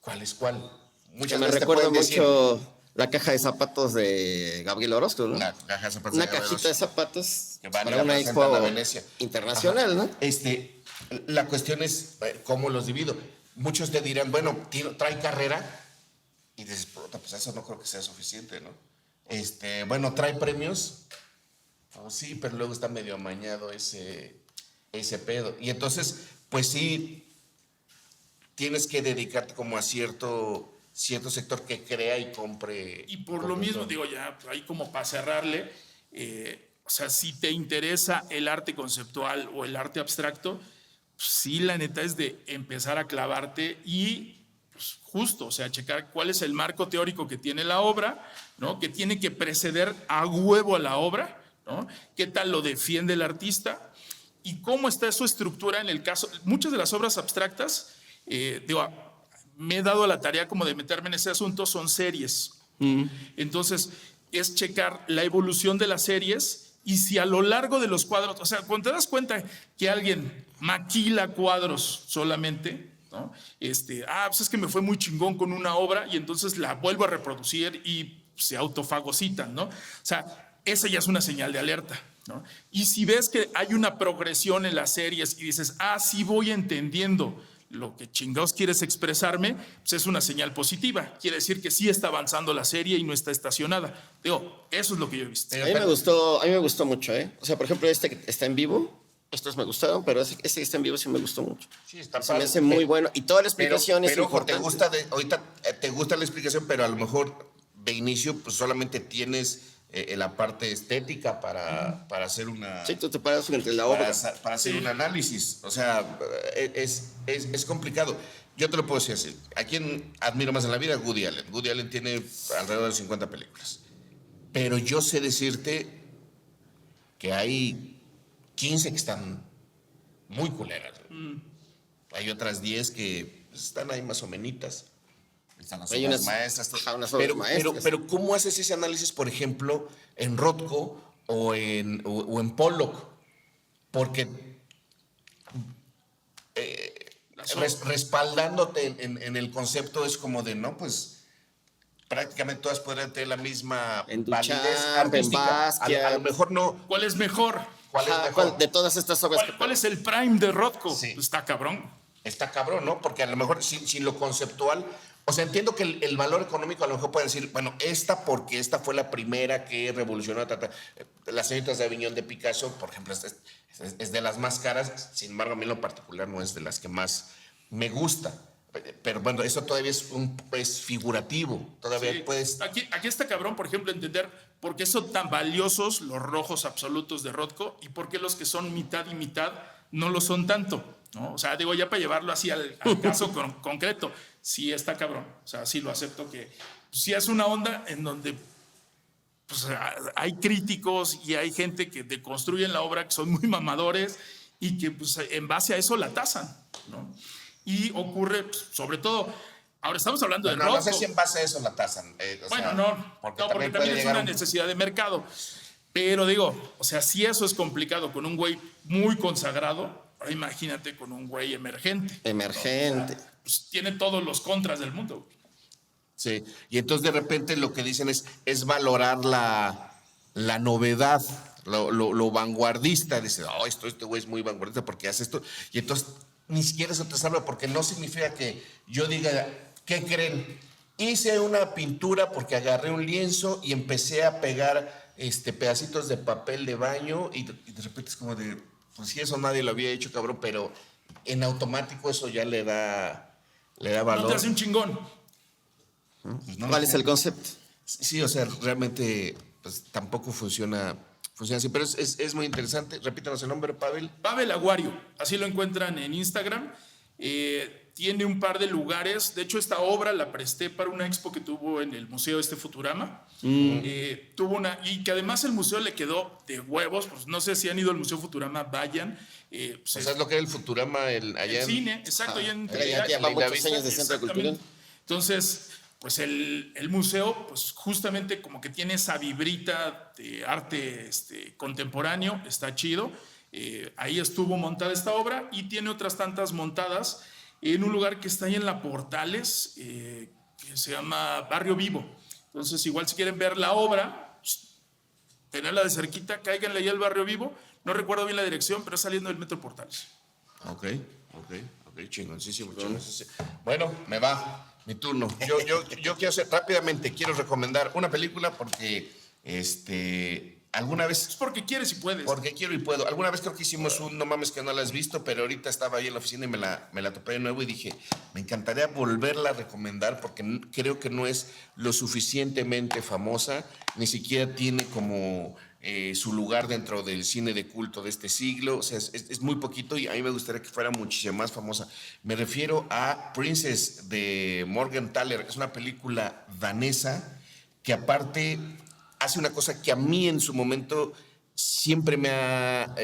cuál es cuál. Muchas veces me recuerda mucho la caja de zapatos de Gabriel Orozco, ¿no? La caja de zapatos Una cajita de zapatos que van para una expo Venecia internacional, ¿no? La cuestión es cómo los divido. Muchos te dirán, bueno, trae carrera, y dices, puta, pues eso no creo que sea suficiente, ¿no? Bueno, trae premios, pues sí, pero luego está medio amañado ese pedo. Y entonces, pues sí, tienes que dedicarte como a cierto sector que crea y compre. Y por lo mismo, digo, ya ahí como para cerrarle, o sea, si te interesa el arte conceptual o el arte abstracto, pues sí, la neta es de empezar a clavarte y pues, justo, o sea, checar cuál es el marco teórico que tiene la obra, ¿no? Que tiene que preceder a huevo a la obra, ¿no? ¿Qué tal lo defiende el artista? Y cómo está su estructura en el caso. Muchas de las obras abstractas, digo, me he dado a la tarea como de meterme en ese asunto, son series. Entonces, es checar la evolución de las series y si a lo largo de los cuadros, o sea, cuando te das cuenta que alguien maquila cuadros solamente, ¿no? Pues es que me fue muy chingón con una obra y entonces la vuelvo a reproducir y se autofagocitan, ¿no? O sea, esa ya es una señal de alerta, ¿no? Y si ves que hay una progresión en las series y dices, sí voy entendiendo lo que chingados quieres expresarme, pues es una señal positiva. Quiere decir que sí está avanzando la serie y no está estacionada. Digo, eso es lo que yo he visto. A mí me gustó mucho, ¿eh? O sea, por ejemplo, que está en vivo, estos me gustaron, pero ese que está en vivo sí me gustó mucho. Sí, está padre. Me hace muy bueno. Y toda la explicación es importante. Ahorita te gusta la explicación, pero a lo mejor de inicio pues solamente tienes la parte estética para hacer una... Sí, tú te paras frente a la obra. Para hacer un análisis. O sea, es complicado. Yo te lo puedo decir así. ¿A quién admiro más en la vida? Woody Allen. Woody Allen tiene alrededor de 50 películas. Pero yo sé decirte que hay 15 que están muy culeras. Hay otras 10 que están ahí más o menitas. Están las obras maestras. Pero ¿cómo haces ese análisis, por ejemplo, en Rothko o en Pollock? Porque respaldándote en el concepto es como de, no, pues prácticamente todas podrían tener la misma validez artística. A lo mejor no. ¿Cuál es mejor? ¿Cuál es mejor? De todas estas obras. ¿Cuál es el prime de Rothko? Sí. Está cabrón. Está cabrón, ¿no? Porque a lo mejor sin lo conceptual, o sea, entiendo que el valor económico a lo mejor puede decir, bueno, porque esta fue la primera que revolucionó las señoritas de Aviñón de Picasso, por ejemplo, es de las más caras, sin embargo, a mí en lo particular no es de las que más me gusta. Pero bueno, eso todavía es figurativo, todavía sí. puedes... Aquí está cabrón, por ejemplo, entender por qué son tan valiosos los rojos absolutos de Rothko y por qué los que son mitad y mitad no lo son tanto, ¿no? O sea, digo, ya para llevarlo así al caso concreto, sí está cabrón. O sea, sí lo acepto que sí es una onda en donde pues, hay críticos y hay gente que deconstruyen la obra que son muy mamadores y que pues, en base a eso la tasan, ¿no? Y ocurre, pues, sobre todo, ahora estamos hablando de No sé Rocco. si en base a eso la tasan. Bueno, no, porque también es una necesidad de mercado. Pero digo, o sea, si eso es complicado con un güey muy consagrado, ahora imagínate con un güey emergente. Emergente. O sea, pues tiene todos los contras del mundo. Sí, y entonces de repente lo que dicen es valorar la novedad, lo vanguardista. Dice, oh, este güey es muy vanguardista porque hace esto. Y entonces ni siquiera eso te salva porque no significa que yo diga, ¿qué creen? Hice una pintura porque agarré un lienzo y empecé a pegar pedacitos de papel de baño y de repente es como de, pues sí, eso nadie lo había hecho, cabrón, pero en automático eso ya le da valor. No te hace un chingón. Pues no, ¿Cuál es el concepto? Sí, o sea, realmente pues tampoco funciona así, pero es muy interesante. Repítanos el nombre, Pavel. Pavel Aguario, así lo encuentran en Instagram. Tiene un par de lugares. De hecho, esta obra la presté para una expo que tuvo en el Museo Futurama. Tuvo y que además el museo le quedó de huevos. Pues no sé si han ido al Museo Futurama, vayan. Pues O sea, es lo que era el Futurama allá el cine, exacto. allá en Ya lleva muchos años de centro cultural. Entonces, pues el museo, pues justamente como que tiene esa vibrita de arte contemporáneo, está chido. Ahí estuvo montada esta obra y tiene otras tantas montadas en un lugar que está ahí en la Portales, que se llama Barrio Vivo. Entonces, igual si quieren ver la obra, pues, tenerla de cerquita, cáiganle ahí al Barrio Vivo. No recuerdo bien la dirección, pero es saliendo del Metro Portales. Ok, chingoncísimo. Bueno, me va mi turno. Yo quiero hacer rápidamente, quiero recomendar una película porque alguna vez. Es porque quieres y puedes. Porque quiero y puedo. Alguna vez creo que hicimos un no mames que no la has visto, pero ahorita estaba ahí en la oficina y me la topé de nuevo y dije, me encantaría volverla a recomendar porque creo que no es lo suficientemente famosa, ni siquiera tiene como su lugar dentro del cine de culto de este siglo. O sea, es muy poquito y a mí me gustaría que fuera muchísimo más famosa. Me refiero a Princess de Morgenthaler. Es una película danesa que aparte hace una cosa que a mí en su momento siempre me ha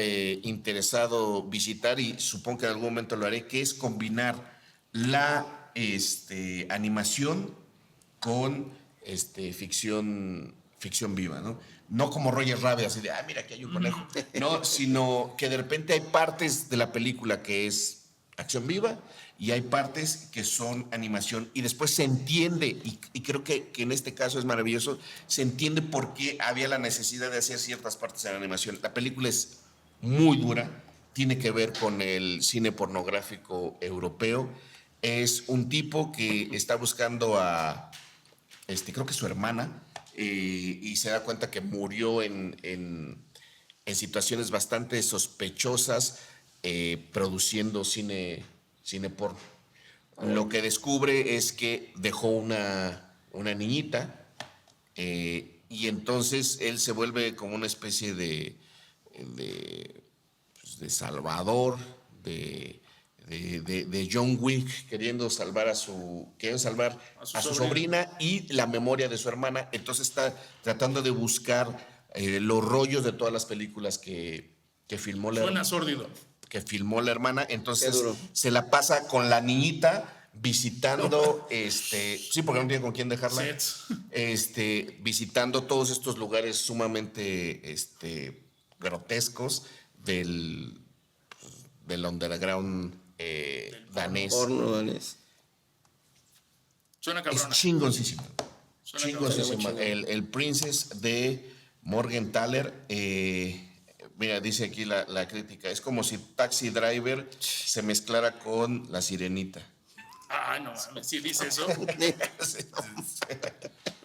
interesado visitar y supongo que en algún momento lo haré, que es combinar la animación con ficción viva, ¿no? No como Roger Rabbit, así de, mira, aquí hay un conejo. No, sino que de repente hay partes de la película que es acción viva y hay partes que son animación y después se entiende, y creo que en este caso es maravilloso, se entiende por qué había la necesidad de hacer ciertas partes de la animación. La película es muy dura, tiene que ver con el cine pornográfico europeo. Es un tipo que está buscando a, creo que su hermana, y se da cuenta que murió en situaciones bastante sospechosas, produciendo cine porno. Lo que descubre es que dejó una niñita, y entonces él se vuelve como una especie de salvador, de John Wick, queriendo salvar a su sobrina y la memoria de su hermana. Entonces está tratando de buscar los rollos de todas las películas que filmó Suena sórdido. que filmó la hermana, entonces se la pasa con la niñita visitando, sí, porque no tiene con quién dejarla, visitando todos estos lugares sumamente grotescos del underground danés. Porno danés. Suena cabrón. Es chingoncísimo. El Princess de Morgenthaler. Mira, dice aquí la crítica, es como si Taxi Driver se mezclara con La Sirenita. No mames, sí dice eso.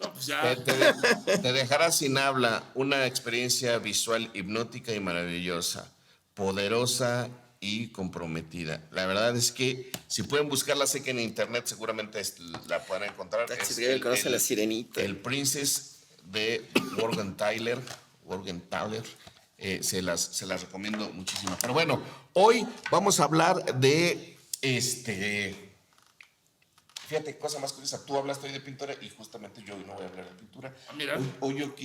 No, pues ya. Te dejará sin habla, una experiencia visual hipnótica y maravillosa, poderosa y comprometida. La verdad es que si pueden buscarla, sé que en internet seguramente la podrán encontrar. Taxi Driver conoce a La Sirenita. El Princess de Morgenthaler. Se las recomiendo muchísimo. Pero bueno, hoy vamos a hablar de fíjate, cosa más curiosa, tú hablaste hoy de pintura y justamente yo hoy no voy a hablar de pintura. Mira. Hoy yo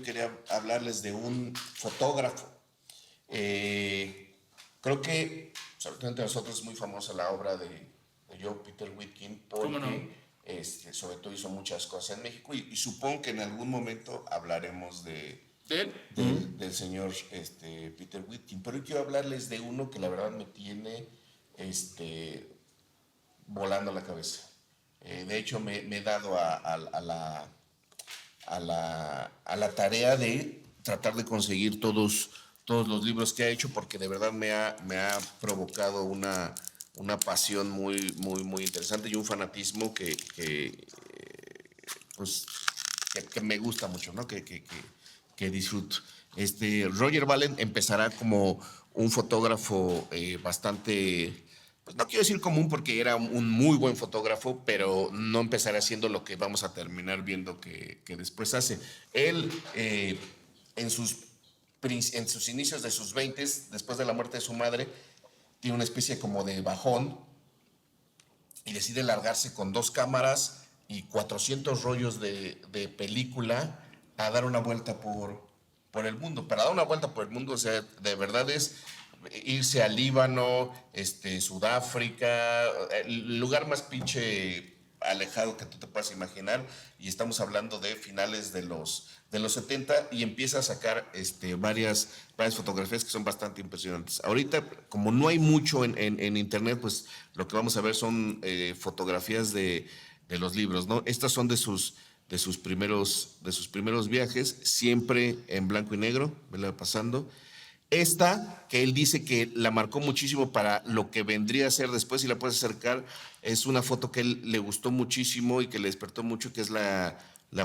quería hablarles de un fotógrafo. Creo que, sobre todo entre nosotros, es muy famosa la obra de Joe Peter Whitkin ¿Cómo no? porque sobre todo hizo muchas cosas en México y supongo que en algún momento hablaremos ¿De él? del señor Peter Whitkin. Pero quiero hablarles de uno que la verdad me tiene volando la cabeza. De hecho, me he dado a la tarea de tratar de conseguir todos los libros que ha hecho, porque de verdad me ha provocado una pasión muy, muy, muy interesante y un fanatismo pues, que me gusta mucho, ¿no? Que disfruto. Roger Ballen empezará como un fotógrafo bastante, pues no quiero decir común porque era un muy buen fotógrafo, pero no empezará haciendo lo que vamos a terminar viendo que después hace. Él, en sus inicios de sus 20s, después de la muerte de su madre, tiene una especie como de bajón y decide largarse con 2 cámaras y 400 rollos de película a dar una vuelta por el mundo. Para dar una vuelta por el mundo, o sea, de verdad es irse a Líbano, Sudáfrica, el lugar más pinche alejado que tú te puedas imaginar, y estamos hablando de finales de los 70, y empieza a sacar varias fotografías que son bastante impresionantes. Ahorita, como no hay mucho en internet, pues lo que vamos a ver son fotografías de los libros, ¿no? Estas son de sus primeros viajes, siempre en blanco y negro, vela pasando. Esta, que él dice que la marcó muchísimo para lo que vendría a ser después, si la puedes acercar, es una foto que él le gustó muchísimo y que le despertó mucho, que es la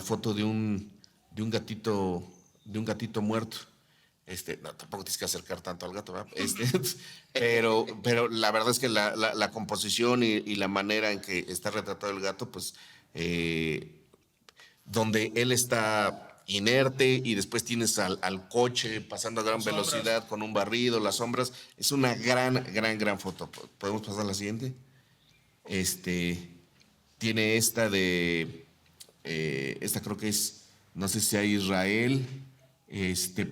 foto de un gatito muerto. No, tampoco tienes que acercar tanto al gato, ¿verdad? Pero la verdad es que la composición y la manera en que está retratado el gato, pues, donde él está inerte y después tienes al coche pasando a gran velocidad con un barrido, las sombras. Es una gran foto. ¿Podemos pasar a la siguiente? Tiene esta esta creo que es, no sé si sea Israel,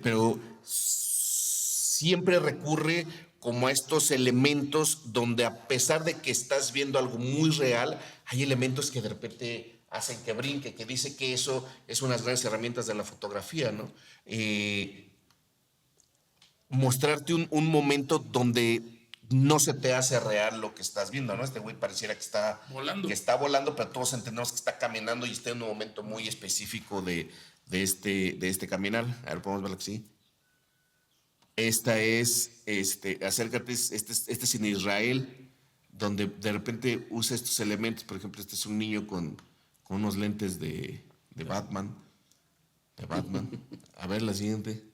pero siempre recurre como a estos elementos donde, a pesar de que estás viendo algo muy real, hay elementos que de repente hacen que brinque, que dice que eso es unas grandes herramientas de la fotografía, ¿no? Mostrarte un momento donde no se te hace real lo que estás viendo, ¿no? Este güey pareciera que está volando, pero todos entendemos que está caminando y está en un momento muy específico de este caminar. A ver, podemos verlo aquí. Esta es, acércate, este es en Israel, donde de repente usa estos elementos. Por ejemplo, este es un niño con unos lentes de Batman. A ver, la siguiente.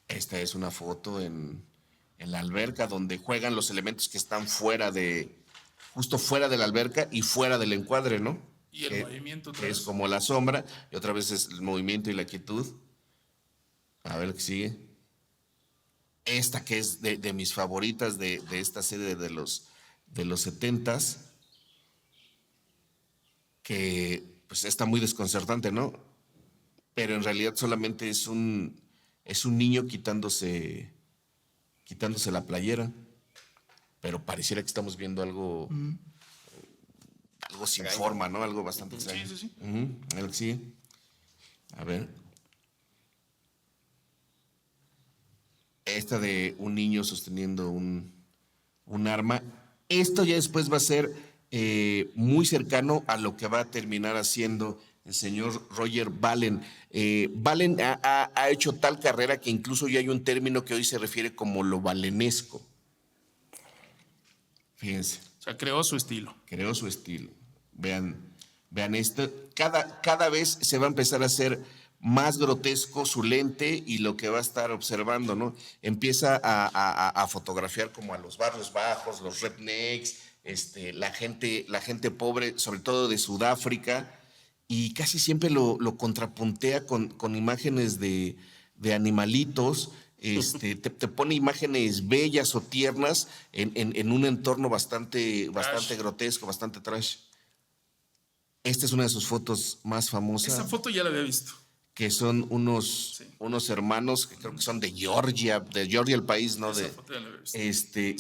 Esta es una foto en la alberca, donde juegan los elementos que están justo fuera de la alberca y fuera del encuadre, ¿no? Y el movimiento otra vez. Es como la sombra, y otra vez es el movimiento y la quietud. A ver qué sigue. Esta que es de mis favoritas de esta serie de los 70s, que pues está muy desconcertante, ¿no? Pero en realidad solamente es un niño quitándose la playera, pero pareciera que estamos viendo algo sin forma, ¿no? Algo bastante extraño. Sí. Algo que sigue. A ver. Esta de un niño sosteniendo un arma. Esto ya después va a ser muy cercano a lo que va a terminar haciendo el señor Roger Ballen. Ballen ha hecho tal carrera que incluso ya hay un término que hoy se refiere como lo balenesco. Fíjense. O sea, creó su estilo. Vean esto. Cada vez se va a empezar a hacer más grotesco su lente y lo que va a estar observando, ¿no? Empieza a fotografiar como a los barrios bajos, los rednecks, la gente pobre, sobre todo de Sudáfrica, y casi siempre lo contrapuntea con imágenes de animalitos, te pone imágenes bellas o tiernas en un entorno bastante grotesco, bastante trash. Esta es una de sus fotos más famosas. Esa foto ya la había visto. Que son unos hermanos que creo que son de Georgia el país, ¿no? Esa foto ya la había visto.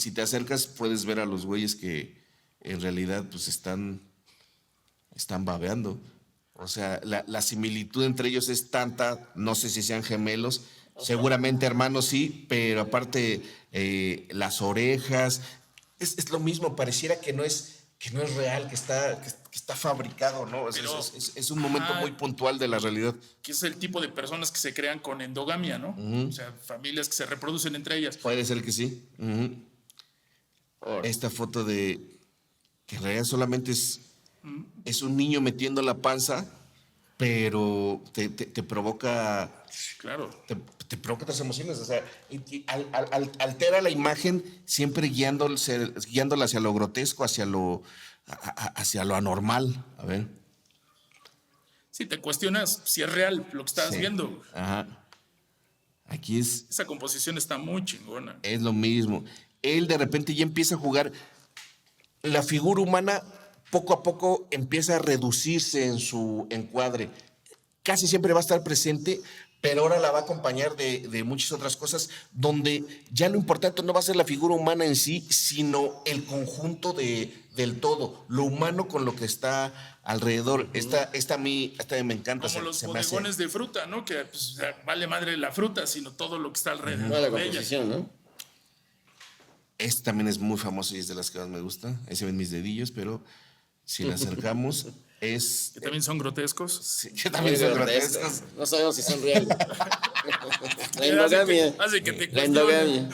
Si te acercas puedes ver a los güeyes que en realidad pues están babeando. O sea, la similitud entre ellos es tanta, no sé si sean gemelos, seguramente hermanos sí, pero aparte las orejas, es lo mismo, pareciera que no es real, que está fabricado, ¿no? Pero, es un momento muy puntual de la realidad. Que es el tipo de personas que se crean con endogamia, ¿no? O sea, familias que se reproducen entre ellas. Puede ser que sí. Esta foto de que en realidad solamente es un niño metiendo la panza, pero te provoca. Claro. Te provoca otras emociones. O sea, altera la imagen siempre guiándola hacia lo grotesco, hacia lo anormal. A ver. Sí, te cuestionas si es real lo que estás viendo. Ajá. Aquí Esa composición está muy chingona. es lo mismo. Él de repente ya empieza a jugar. La figura humana poco a poco empieza a reducirse en su encuadre. Casi siempre va a estar presente, pero ahora la va a acompañar de muchas otras cosas, donde ya lo importante no va a ser la figura humana en sí, sino el conjunto del todo, lo humano con lo que está alrededor. Esta a mí me encanta. Como los se me hace- bodegones de fruta, ¿no? Que pues, o sea, vale madre la fruta, sino todo lo que está alrededor No, la de ella. composición, ¿no? Esta también es muy famosa y es de las que más me gusta. Ahí se ven mis dedillos, pero si la acercamos es... Que también son grotescos. Sí, que también son grotescos. No sabemos si son reales. La endogamia. Hace que te La cuestiones. endogamia.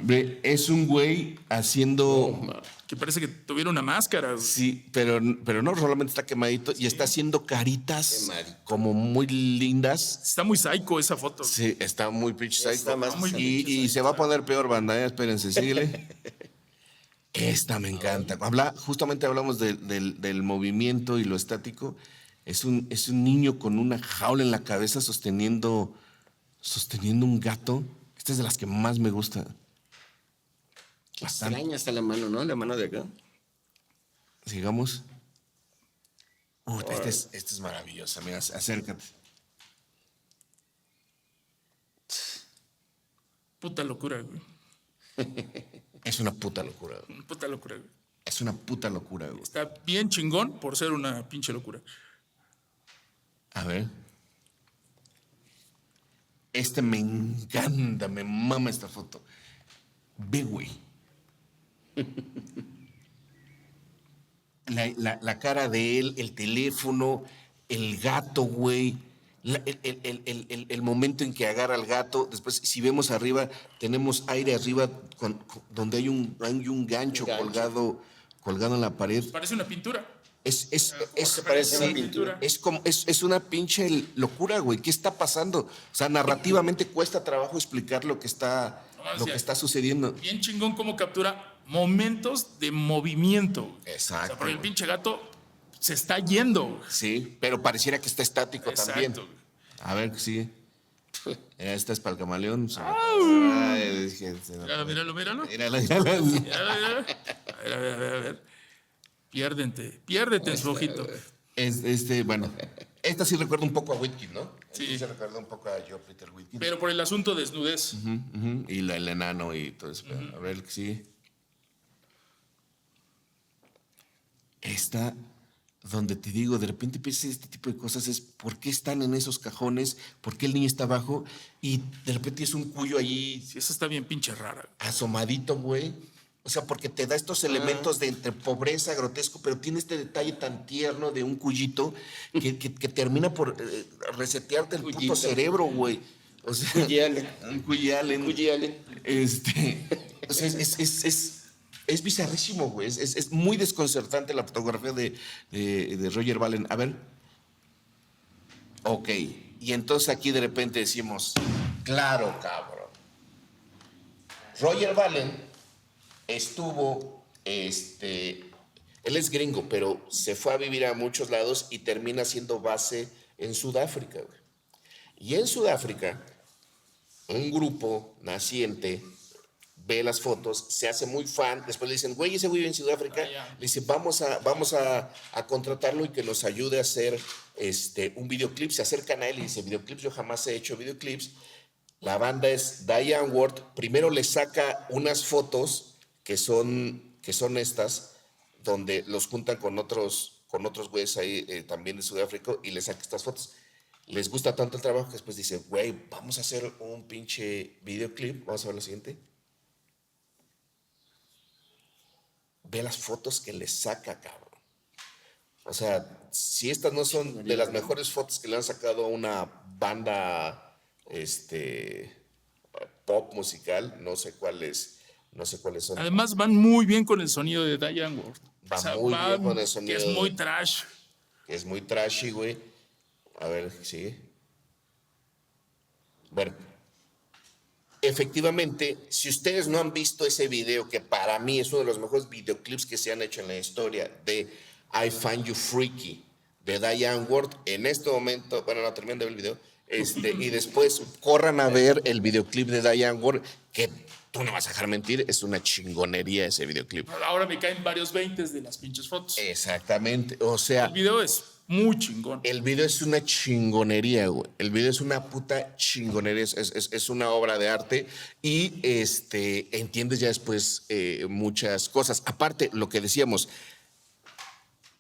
Ve, es un güey haciendo... Que parece que tuviera una máscara. Sí, pero no, solamente está quemadito y está haciendo caritas Quemadito. como muy lindas. Está muy psycho esa foto. Sí, está muy pinche psycho. Está más muy Y se va a poner peor, banda. Espérense, síguele. Esta me encanta. Justamente hablamos del movimiento y lo estático. Es un niño con una jaula en la cabeza sosteniendo un gato. Esta es de las que más me gusta. Bastante. Extraña está la mano, ¿no? La mano de acá. Sigamos. Esta es maravillosa. Mira, acércate. Puta locura, güey. Es una puta locura. Güey. Puta locura, güey. Es una puta locura, güey. Está bien chingón por ser una pinche locura. A ver. Me encanta, me mama esta foto. Ve, güey. La cara de él, el teléfono, el gato, güey. El momento en que agarra al gato. Después, si vemos arriba, tenemos aire arriba donde hay un gancho, colgado en la pared. Parece una pintura. parece una sí, pintura. Es una pinche locura, güey. ¿Qué está pasando? O sea, narrativamente cuesta trabajo explicar lo que está sucediendo. Bien chingón cómo captura momentos de movimiento. Exacto, O sea, porque el güey. pinche gato se está yendo. Sí, pero pareciera que está estático también. Exacto. A ver, sigue. Esta es para el camaleón. Ay, dije, Míralo. Mírala. Míralo. A ver. Piérdete en su ojito. Bueno, esta sí recuerda un poco a Whitkin, ¿no? Sí. Esta se recuerda un poco a Joe Peter Whitkin. Pero por el asunto de desnudez. Ujú. Y el enano y todo eso. A ver, sí. Esta, donde te digo, de repente piensas este tipo de cosas, es por qué están en esos cajones, por qué el niño está abajo, y de repente es un cuyo ahí Sí, esa está bien pinche rara. asomadito, güey. O sea, porque te da estos elementos de entre pobreza, grotesco, pero tiene este detalle tan tierno de un cuyito que termina por resetearte el Cuyito. puto cerebro, güey. O sea, Cuyalen. un cuyalen. Cuyalen. O sea, es bizarrísimo, güey. Es muy desconcertante la fotografía de Roger Ballen. A ver. Ok. Y entonces aquí de repente decimos, claro, cabrón. Roger Ballen estuvo, él es gringo, pero se fue a vivir a muchos lados y termina siendo base en Sudáfrica, güey. Y en Sudáfrica un grupo naciente ve las fotos, se hace muy fan, después le dicen, güey, ese güey vive en Sudáfrica, le dicen, vamos a contratarlo y que nos ayude a hacer un videoclip. Se acercan a él y dice, videoclips, yo jamás he hecho videoclips. La banda es Diane Ward. Primero le saca unas fotos que son estas, donde los juntan con otros güeyes ahí también de Sudáfrica y le saca estas fotos. Les gusta tanto el trabajo que después dice, güey, vamos a hacer un pinche videoclip. Vamos a ver lo siguiente. Ve las fotos que le saca, cabrón. O sea, si estas no son de las mejores fotos que le han sacado a una banda pop musical, no sé cuáles son. Además van muy bien con el sonido de Diane Ward. Va muy bien con el sonido. Que es muy trash. Que es muy trashy, güey. A ver, sigue. Bueno, efectivamente, si ustedes no han visto ese video, que para mí es uno de los mejores videoclips que se han hecho en la historia, de I Find You Freaky, de Diane Ward, en este momento, bueno, no terminen de ver el video, y después corran a ver el videoclip de Diane Ward, que tú no vas a dejar mentir, es una chingonería ese videoclip. Ahora me caen varios 20 de las pinches fotos. Exactamente, o sea... El video es muy chingón. El video es una chingonería, güey. El video es una puta chingonería, es una obra de arte y entiendes ya después muchas cosas. Aparte, lo que decíamos,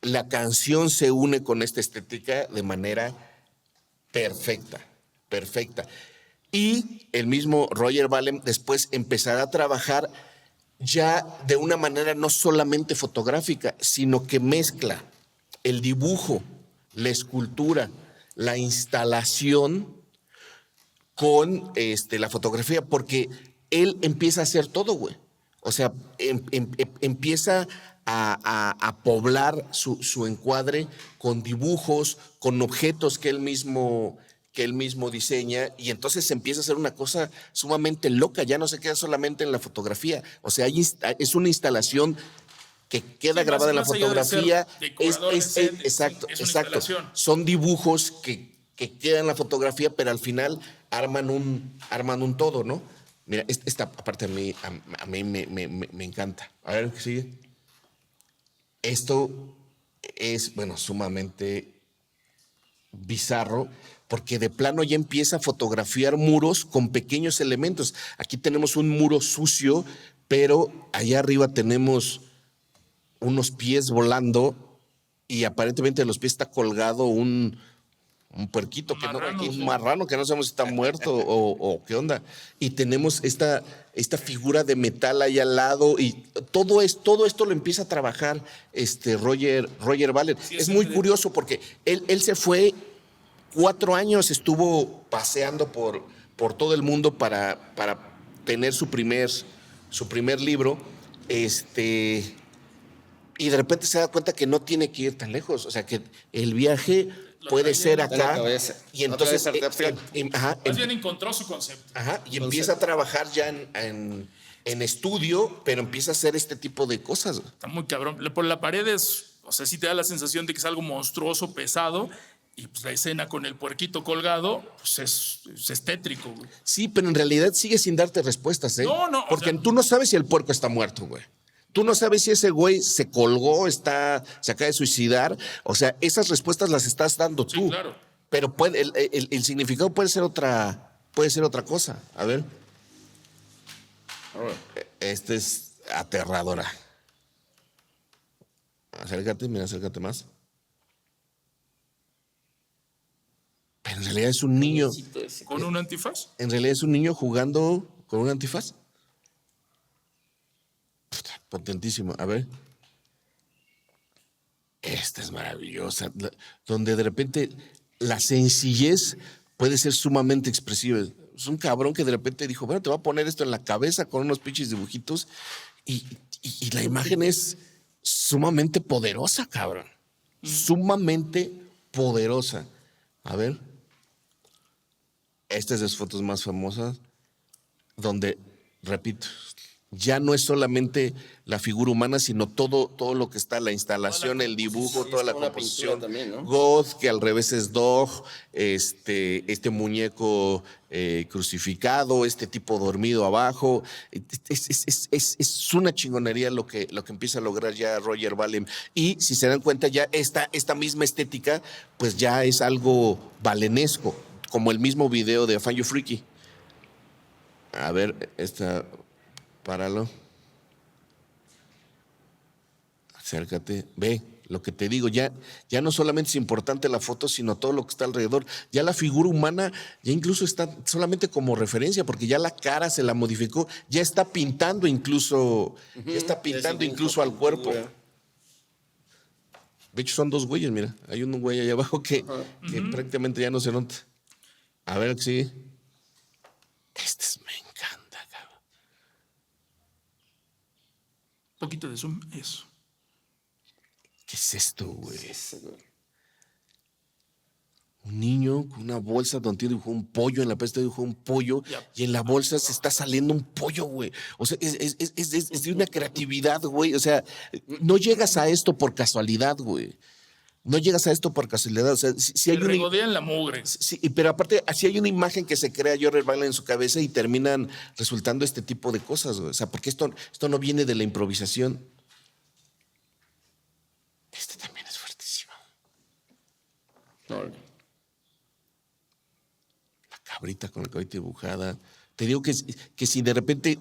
la canción se une con esta estética de manera perfecta, perfecta. Y el mismo Roger Valem después empezará a trabajar ya de una manera no solamente fotográfica, sino que mezcla el dibujo, la escultura, la instalación con la fotografía, porque él empieza a hacer todo, güey. O sea, empieza a poblar su encuadre con dibujos, con objetos que él mismo diseña, y entonces se empieza a hacer una cosa sumamente loca, ya no se queda solamente en la fotografía, o sea, es una instalación que queda grabada en la fotografía. Exacto. Son dibujos que quedan en la fotografía, pero al final arman un todo, ¿no? Mira, esta parte a mí me encanta. A ver, ¿qué sigue? Esto es, bueno, sumamente bizarro, porque de plano ya empieza a fotografiar muros con pequeños elementos. Aquí tenemos un muro sucio, pero allá arriba tenemos unos pies volando y aparentemente de los pies está colgado un puerquito, un marrano que no sabemos si está muerto o qué onda. Y tenemos esta figura de metal ahí al lado y todo esto lo empieza a trabajar Roger Valem. Sí, es muy curioso porque él se fue 4 años, estuvo paseando por todo el mundo para tener su primer libro, y de repente se da cuenta que no tiene que ir tan lejos, o sea que el viaje puede ser acá, y entonces más bien encontró su concepto. Y empieza a trabajar ya en estudio, pero empieza a hacer este tipo de cosas. Está muy cabrón. Por la pared o sea, sí te da la sensación de que es algo monstruoso, pesado, y pues la escena con el puerquito colgado, pues es tétrico, güey. Sí, pero en realidad sigue sin darte respuestas, ¿eh? No, porque tú no sabes si el puerco está muerto, güey. Tú no sabes si ese güey se colgó, se acaba de suicidar. O sea, esas respuestas las estás dando tú. Sí, claro. Pero el significado puede ser otra cosa. A ver. Esta es aterradora. Acércate más. Pero en realidad es un niño. ¿Con un antifaz? En realidad es un niño jugando con un antifaz. Potentísimo. A ver. Esta es maravillosa. Donde de repente la sencillez puede ser sumamente expresiva. Es un cabrón que de repente dijo, bueno, te voy a poner esto en la cabeza con unos pinches dibujitos. Y la imagen es sumamente poderosa, cabrón. Sumamente poderosa. A ver. Esta es de las fotos más famosas. Donde, repito, ya no es solamente la figura humana, sino todo lo que está, la instalación, el dibujo, Sí, toda la está una composición. pintura también, ¿no? Goth, que al revés es Dog, este muñeco crucificado, este tipo dormido abajo. Es una chingonería lo que empieza a lograr ya Roger Ballem. Y si se dan cuenta, ya esta misma estética, pues ya es algo balenesco, como el mismo video de Find You Freaky. A ver, páralo. Acércate, ve lo que te digo, ya no solamente es importante la foto, sino todo lo que está alrededor. Ya la figura humana ya incluso está solamente como referencia, porque ya la cara se la modificó, ya está pintando incluso, ya está pintando incluso al cuerpo. De hecho, son dos güeyes, mira. Hay un güey ahí abajo que prácticamente ya no se nota. A ver, sí. Me encanta, cabrón. Un poquito de zoom, eso. ¿Qué es esto, güey? Un niño con una bolsa donde dibujó un pollo, en la pesta dibujó un pollo, y en la bolsa se está saliendo un pollo, güey. O sea, es de una creatividad, güey. O sea, no llegas a esto por casualidad, güey. No llegas a esto por casualidad. O sea, si hay Se regodean la mugre. Sí, pero aparte, así hay una imagen que se crea Jorge Ballem en su cabeza y terminan resultando este tipo de cosas, güey. O sea, porque esto no viene de la improvisación. Este también es fuertísimo. No, La cabrita con la cabrita dibujada. Te digo que si de repente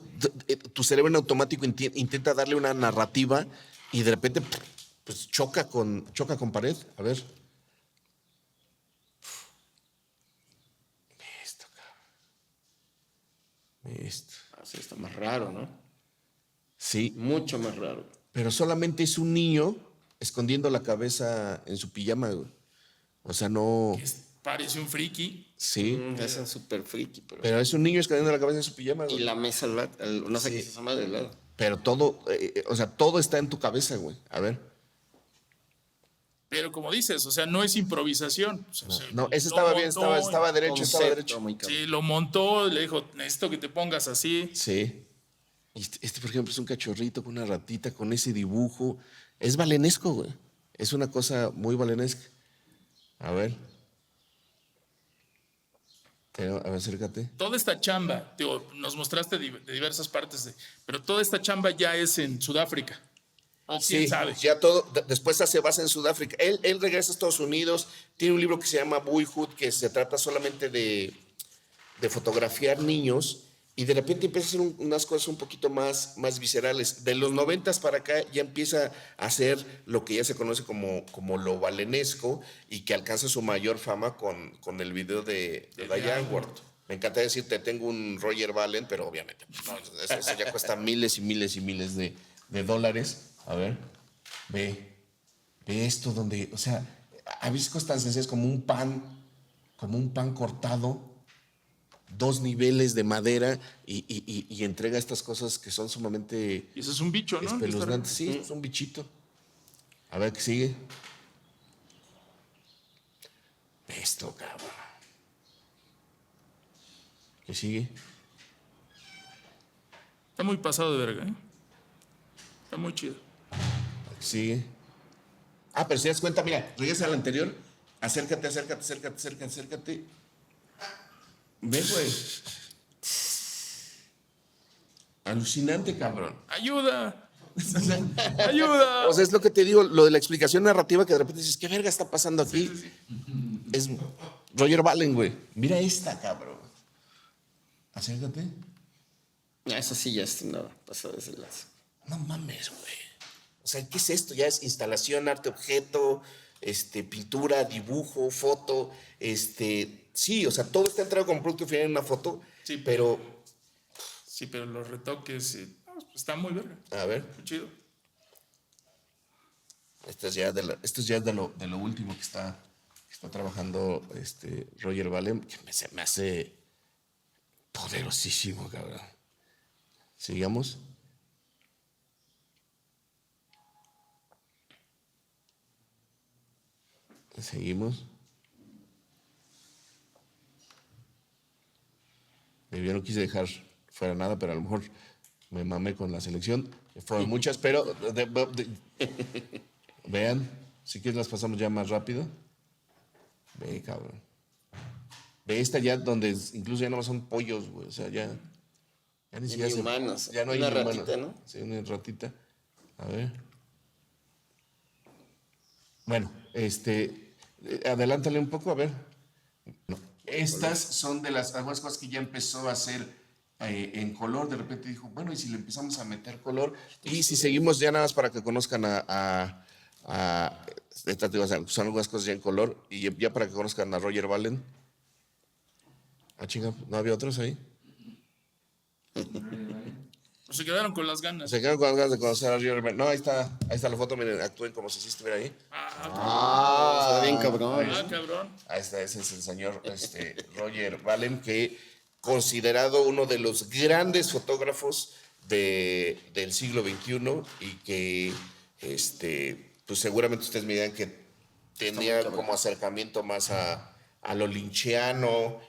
tu cerebro en automático intenta darle una narrativa y de repente pues choca con pared. A ver. Esto, cabrón. Esto. así está más raro, ¿no? Sí, Mucho más raro. pero solamente es un niño escondiendo la cabeza en su pijama, güey. O sea, no. Parece un friki. Sí. Esa es súper freaky, Pero es un niño escondiendo la cabeza en su pijama, Y güey. la mesa al lado, no sé Sí. qué es esa madre al lado. Pero todo, o sea, todo está en tu cabeza, güey. A ver. Pero como dices, o sea, no es improvisación. O sea, No, ese lo estaba bien, montó, estaba derecho, estaba Concepto derecho. muy cabrón. Sí, lo montó, le dijo, necesito que te pongas así. Sí. Y por ejemplo, es un cachorrito con una ratita, con ese dibujo. Es balenesco, güey. Es una cosa muy balenesca. A ver. A ver, acércate. Toda esta chamba, digo, nos mostraste de diversas partes, pero toda esta chamba ya es en Sudáfrica. O quién sabe. Ya todo, después hace base en Sudáfrica. Él regresa a Estados Unidos, tiene un libro que se llama Boyhood, que se trata solamente de fotografiar niños, y de repente empieza a hacer unas cosas un poquito más viscerales. De los 90s para acá ya empieza a hacer lo que ya se conoce como lo balenesco, y que alcanza su mayor fama con el video de Diane Ward. Me encanta decirte, tengo un Roger Ballem, pero obviamente no, eso ya cuesta miles y miles y miles de dólares. A ver, ve esto donde, o sea, a veces cosas tan sencillas como un pan cortado, 2 niveles de madera, y entrega estas cosas que son sumamente Y eso es un bicho, ¿no? espeluznantes. Sí, es un bichito. A ver qué sigue. Esto, cabrón. ¿Qué sigue? Está muy pasado de verga, ¿eh? Está muy chido. ¿Qué sigue? Ah, pero si das cuenta, mira, regresa al anterior. Acércate. Ve, güey. Alucinante, cabrón. ¡Ayuda! ¡Ayuda! O sea, es lo que te digo, lo de la explicación narrativa, que de repente dices, ¿qué verga está pasando aquí? Sí. Es Roger Ballem, güey. Mira esta, cabrón. Acércate. Eso sí ya es nada, pasado de ese lazo. No mames, güey. O sea, ¿qué es esto? Ya es instalación, arte, objeto, pintura, dibujo, foto, sí, o sea, todo está entrado como producto final en una foto, Sí, pero Sí, pero los retoques pues, está muy verga. a ver, Muy chido. esto es ya de lo último que está trabajando Roger Ballem, que se me hace poderosísimo, cabrón. Sigamos. Seguimos. Yo no quise dejar fuera nada, pero a lo mejor Me mamé con la selección. Fueron muchas, pero vean, si quieres las pasamos ya más rápido. Ve, cabrón. Ve esta ya donde incluso ya no son pollos, güey. O sea, ya ni siquiera humanos. ya no hay Una humanos. ratita, ¿no? Sí, una ratita. A ver. Bueno, adelántale un poco, a ver. No. Estas son de las algunas cosas que ya empezó a hacer en color. De repente dijo, bueno, y si le empezamos a meter color, y si seguimos ya nada más para que conozcan estas digo, son algunas cosas ya en color, y ya para que conozcan a Roger Valen. Ah, chinga, ¿no había otros ahí? Se quedaron con las ganas. Se quedaron con las ganas de conocer a Roger Valen. No, ahí está la foto, miren, actúen como si estuviera ahí. Se ve bien cabrón. Cabrón. Ahí está, ese es el señor Roger Valen, que considerado uno de los grandes fotógrafos del siglo XXI y que pues seguramente ustedes me dirán que tenía como acercamiento más a lo linchiano,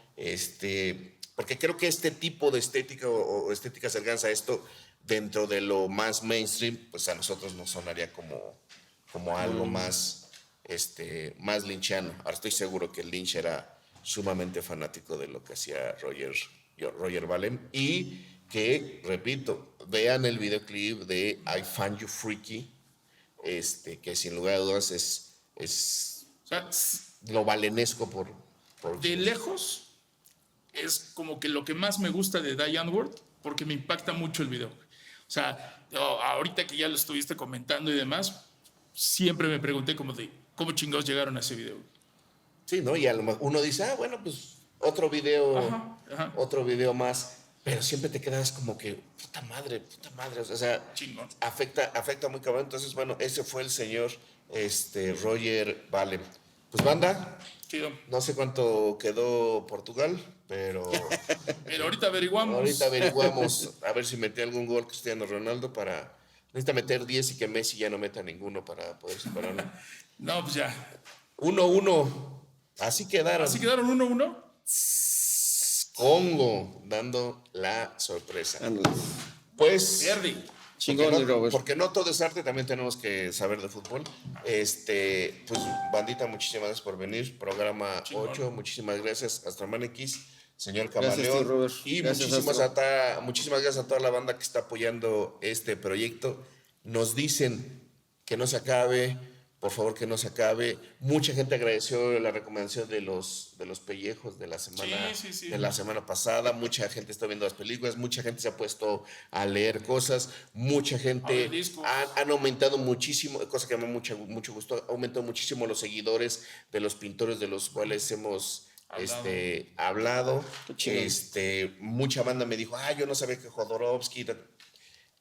porque creo que este tipo de estética o estética cercanas a esto dentro de lo más mainstream, pues a nosotros nos sonaría como algo más más linchiano. Ahora estoy seguro que el Lynch era sumamente fanático de lo que hacía Roger Valen y que, repito, vean el videoclip de I Find You Freaky, que sin lugar a dudas es O sea, lo valenesco por de lejos es como que lo que más me gusta de Diane Ward, porque me impacta mucho el video. O sea, ahorita que ya lo estuviste comentando y demás, siempre me pregunté como de cómo chingados llegaron a ese video. Sí, ¿no? Y a lo mejor uno dice, bueno, pues otro video, Ajá. otro video más, pero siempre te quedas como que, puta madre, o sea, Chingón. afecta muy cabrón. Entonces, bueno, ese fue el señor Roger Valen. Pues banda, Chido. no sé cuánto quedó Portugal, pero Pero ahorita averiguamos. a ver si metió algún gol Cristiano Ronaldo para... Necesita meter 10 y que Messi ya no meta ninguno para poder superarlo. No, pues ya. 1-1. Así quedaron. Así quedaron 1-1. Congo dando la sorpresa. Ándale. Pues... Verdi. Chingón, Robert. Porque no todo es arte, también tenemos que saber de fútbol. Pues, bandita, muchísimas gracias por venir. Programa Chingón. 8, muchísimas gracias. Astroman X, señor Gracias, Camaleón. tío Robert. Y Gracias, muchísimas gracias a toda la banda que está apoyando este proyecto. Nos dicen que no se acabe, por favor que no se acabe. Mucha gente agradeció la recomendación de los pellejos de la semana, Sí. de la semana pasada. Mucha gente está viendo las películas, mucha gente se ha puesto a leer cosas, mucha gente han aumentado muchísimo, cosa que me da mucho gusto, ha aumentado muchísimo los seguidores de los pintores de los cuales hemos hablado. Mucha banda me dijo, yo no sabía que Jodorowsky.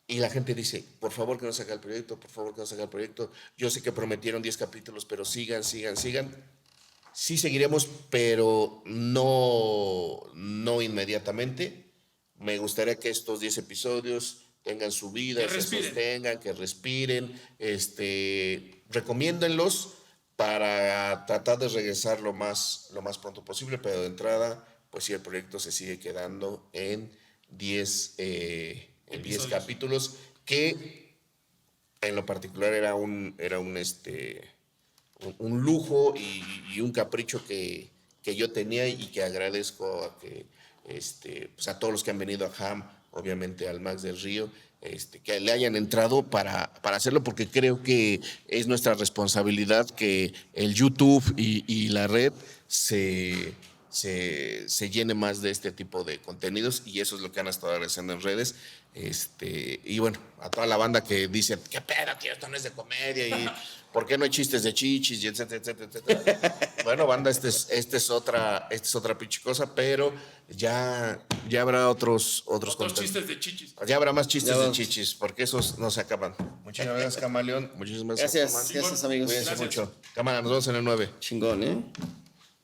Y la gente dice, por favor que no se haga el proyecto, por favor que no se haga el proyecto. Yo sé que prometieron 10 capítulos, pero sigan. Sí seguiremos, pero no inmediatamente. Me gustaría que estos 10 episodios tengan su vida, se sostengan, que respiren. Recomiéndenlos para tratar de regresar lo más pronto posible, pero de entrada, pues sí, el proyecto se sigue quedando en 10 capítulos, que en lo particular era un lujo y un capricho que yo tenía y que agradezco a que pues a todos los que han venido a Ham, obviamente al Max del Río, que le hayan entrado para hacerlo, porque creo que es nuestra responsabilidad que el YouTube y la red se llene más de este tipo de contenidos, y eso es lo que han estado agradeciendo en redes. Y bueno, a toda la banda que dice, qué pedo, tío, esto no es de comedia, y por qué no hay chistes de chichis, y etcétera. Bueno, banda, esta es otra pinche cosa, pero ya habrá otros chistes de chichis. Ya habrá más chistes de chichis, porque esos no se acaban. Muchísimas gracias, Camaleón. Muchísimas gracias. Gracias amigos. Cuídense mucho. Cámara, nos vemos en el 9. Chingón,